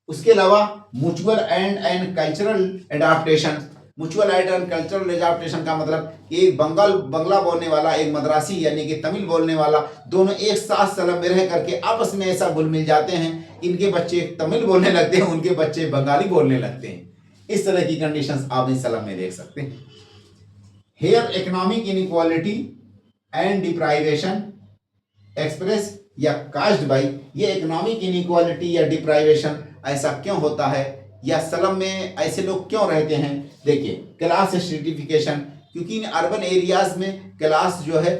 उसके अलावा mutual and cultural adaptation. Mutual aid and cultural adaptation का मतलब कि एक बंगला बोलने वाला, एक मद्रासी यानी कि तमिल बोलने वाला, दोनों एक साथ स्लम में रह करके आपस में ऐसा घुल मिल जाते हैं, इनके बच्चे तमिल बोलने लगते हैं, उनके बच्चे बंगाली बोलने लगते हैं। इस तरह की कंडीशंस आप इस स्लम में देख सकते हैं। Here economic inequality and deprivation express या कास्ड बाई, ये इकोनॉमिक इनइक्वालिटी या डिप्राइवेशन ऐसा क्यों होता है, या स्लम में ऐसे लोग क्यों रहते हैं? देखिए, क्लास स्ट्रेटिफिकेशन, क्योंकि इन अर्बन एरियाज में क्लास जो है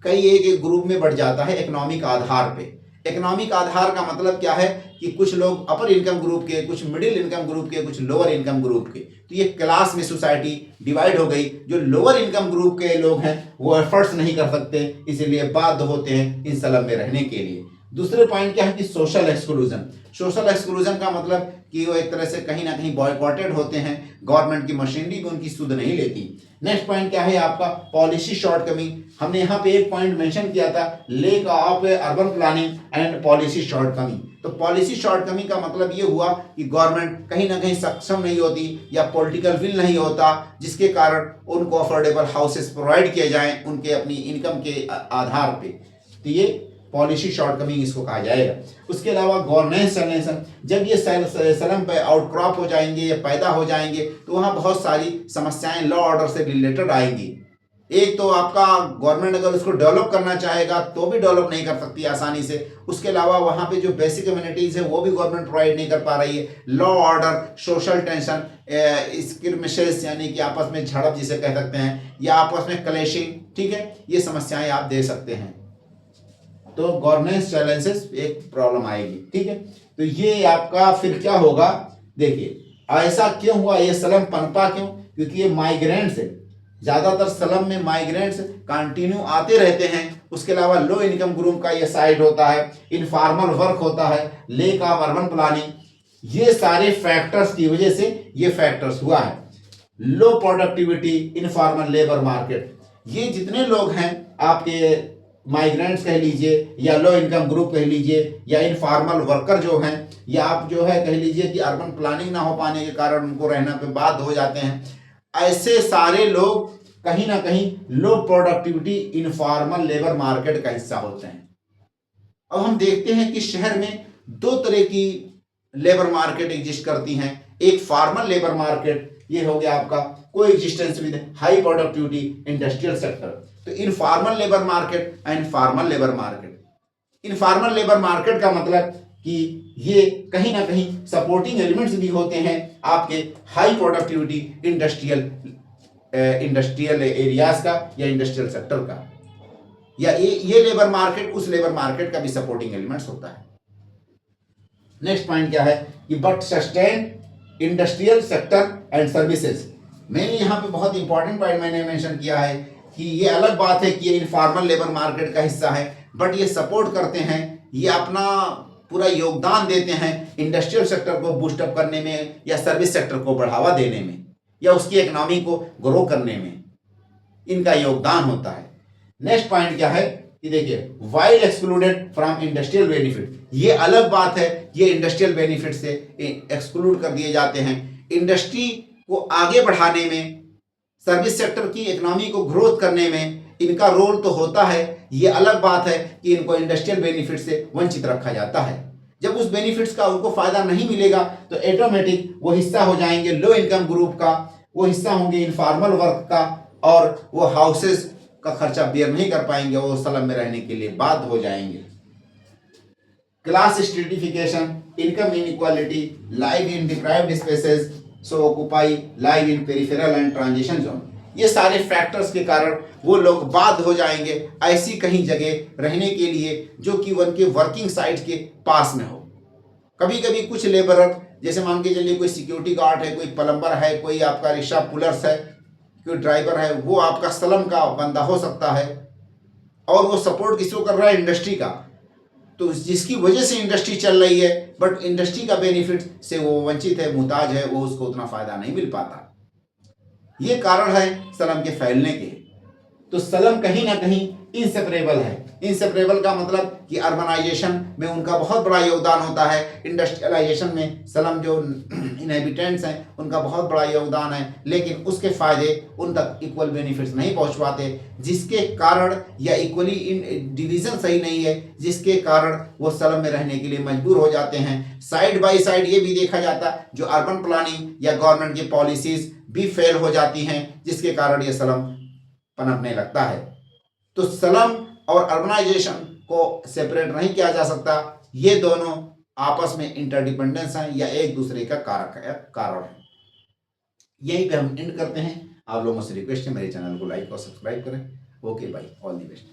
कई एक ग्रुप में बढ़ जाता है इकोनॉमिक आधार पे। इकोनॉमिक आधार का मतलब क्या है कि कुछ लोग अपर इनकम ग्रुप के, कुछ मिडिल इनकम ग्रुप के, कुछ लोअर इनकम ग्रुप के, तो ये क्लास में सोसाइटी डिवाइड हो गई। जो लोअर इनकम ग्रुप के लोग हैं वो एफर्ट्स नहीं कर सकते, इसीलिए बाध्य होते हैं इन स्लम में रहने के लिए। दूसरे पॉइंट क्या है कि सोशल एक्सक्लूजन। सोशल एक्सक्लूजन का मतलब कि वो एक तरह से कहीं ना कहीं बॉयकॉटेड होते हैं, गवर्नमेंट की मशीनरी भी उनकी सुध नहीं लेती। नेक्स्ट पॉइंट क्या है आपका? Policy shortcoming. हमने यहाँ पे एक पॉइंट मेंशन किया था, lake of urban planning and policy shortcoming. तो पॉलिसी शॉर्टकमिंग का मतलब ये हुआ कि गवर्नमेंट कहीं ना कहीं सक्षम नहीं होती या पॉलिटिकल विल नहीं होता, जिसके कारण उनको अफोर्डेबल हाउसेस प्रोवाइड किए जाएं उनके अपनी इनकम के आधार पे। तो ये पॉलिसी शॉर्टकमिंग इसको कहा जाएगा। उसके अलावा गवर्नेंस चैलेंज, जब ये स्लम पे आउटक्रॉप हो जाएंगे या पैदा हो जाएंगे तो वहाँ बहुत सारी समस्याएं लॉ ऑर्डर से रिलेटेड आएंगी। एक तो आपका गवर्नमेंट अगर उसको डेवलप करना चाहेगा तो भी डेवलप नहीं कर सकती आसानी से। उसके अलावा वहाँ पे जो बेसिक कम्युनिटीज़ है वो भी गवर्नमेंट प्रोवाइड नहीं कर पा रही है। लॉ ऑर्डर, सोशल टेंशन, स्किर्मिशेस यानी कि आपस में झड़प जिसे कह सकते हैं, या आपस में क्लैशिंग, ठीक है, ये समस्याएं आप दे सकते हैं। तो गवर्नेंस चैलेंजेस एक प्रॉब्लम आएगी, ठीक है। तो ये आपका फिर क्या होगा? देखिए, ऐसा क्यों हुआ, ये स्लम पनपा क्यों? क्योंकि ये माइग्रेंट्स है, ज्यादातर स्लम में माइग्रेंट्स कंटिन्यू आते रहते हैं। उसके अलावा लो इनकम ग्रुप का ये साइड होता है, इनफॉर्मल वर्क होता है, लेक ऑफ अर्बन प्लानिंग, ये सारे फैक्टर्स की वजह से ये फैक्टर्स हुआ है। लो प्रोडक्टिविटी, इनफॉर्मल लेबर मार्केट, ये जितने लोग हैं आपके माइग्रेंट्स कह लीजिए या लो इनकम ग्रुप कह लीजिए या इनफॉर्मल वर्कर जो हैं, या आप जो है कह लीजिए कि अर्बन प्लानिंग ना हो पाने के कारण उनको रहना पे बाध्य हो जाते हैं, ऐसे सारे लोग कहीं ना कहीं लो प्रोडक्टिविटी इनफॉर्मल लेबर मार्केट का हिस्सा होते हैं। अब हम देखते हैं कि शहर में दो तरह की लेबर मार्केट एग्जिस्ट करती हैं। एक फॉर्मल लेबर मार्केट, ये हो गया आपका coexistence with high productivity industrial sector. तो informal labour market and formal labour market. Informal labour market का मतलब कि ये कहीं ना कहीं सपोर्टिंग एलिमेंट्स भी होते हैं आपके हाई प्रोडक्टिविटी इंडस्ट्रियल एरियाज का या इंडस्ट्रियल सेक्टर का, या ये लेबर मार्केट उस लेबर मार्केट का भी सपोर्टिंग एलिमेंट्स होता है। नेक्स्ट पॉइंट क्या है कि but sustain industrial sector and services. मैंने यहाँ पे बहुत इंपॉर्टेंट पॉइंट मैंने मेंशन किया है कि ये अलग बात है कि ये इनफॉर्मल लेबर मार्केट का हिस्सा है, बट ये सपोर्ट करते हैं, ये अपना पूरा योगदान देते हैं इंडस्ट्रियल सेक्टर को बूस्टअप करने में या सर्विस सेक्टर को बढ़ावा देने में या उसकी इकोनॉमी को ग्रो करने में इनका योगदान होता है। नेक्स्ट पॉइंट क्या है कि देखिए, while excluded from industrial benefit, ये अलग बात है, ये इंडस्ट्रियल बेनिफिट से एक्सक्लूड कर दिए जाते हैं। इंडस्ट्री को आगे बढ़ाने में, सर्विस सेक्टर की इकोनॉमी को ग्रोथ करने में इनका रोल तो होता है, ये अलग बात है कि इनको इंडस्ट्रियल बेनिफिट से वंचित रखा जाता है। जब उस बेनिफिट्स का उनको फायदा नहीं मिलेगा तो ऑटोमेटिक वो हिस्सा हो जाएंगे लो इनकम ग्रुप का, वो हिस्सा होंगे इनफॉर्मल वर्क का, और वो हाउसेस का खर्चा बेयर नहीं कर पाएंगे, वो स्लम में रहने के लिए बाध्य हो जाएंगे। Class stratification, income inequality, live in deprived spaces, so occupy, live in peripheral and transition zone, ये सारे फैक्टर्स के कारण वो लोग बाध्य हो जाएंगे ऐसी कहीं जगह रहने के लिए जो कि उनके वर्किंग साइट के पास में हो। कभी कभी कुछ लेबरर, जैसे मान के चलिए कोई सिक्योरिटी गार्ड है, कोई प्लम्बर है, कोई आपका रिक्शा पुलर्स है, कोई ड्राइवर है, वो आपका स्लम का बंदा हो सकता है और वो सपोर्ट किसको कर रहा है, इंडस्ट्री का, तो जिसकी वजह से इंडस्ट्री चल रही है, बट इंडस्ट्री का बेनिफिट से वो वंचित है, मुहताज है, वो उसको उतना फायदा नहीं मिल पाता। ये कारण है स्लम के फैलने के। तो स्लम कहीं ना कहीं इनसेपरेबल है। इनसेपरेबल का मतलब कि अर्बनाइजेशन में उनका बहुत बड़ा योगदान होता है, इंडस्ट्रियलाइजेशन में स्लम जो इनहेबिटेंट्स हैं उनका बहुत बड़ा योगदान है, लेकिन उसके फायदे उन तक इक्वल बेनिफिट्स नहीं पहुंच पाते, जिसके कारण या इक्वली डिवीजन सही नहीं है, जिसके कारण वो स्लम में रहने के लिए मजबूर हो जाते हैं। साइड बाय साइड ये भी देखा जाता जो अर्बन प्लानिंग या गवर्नमेंट की पॉलिसीज भी फेल हो जाती हैं, जिसके कारण ये स्लम पनपने लगता है। तो स्लम और अर्बनाइजेशन को सेपरेट नहीं किया जा सकता, ये दोनों आपस में इंटरडिपेंडेंस हैं या एक दूसरे का कारण है। यहीं पे हम एंड करते हैं। आप लोगों से रिक्वेस्ट है मेरे चैनल को लाइक और सब्सक्राइब करें। Okay bye, all the best.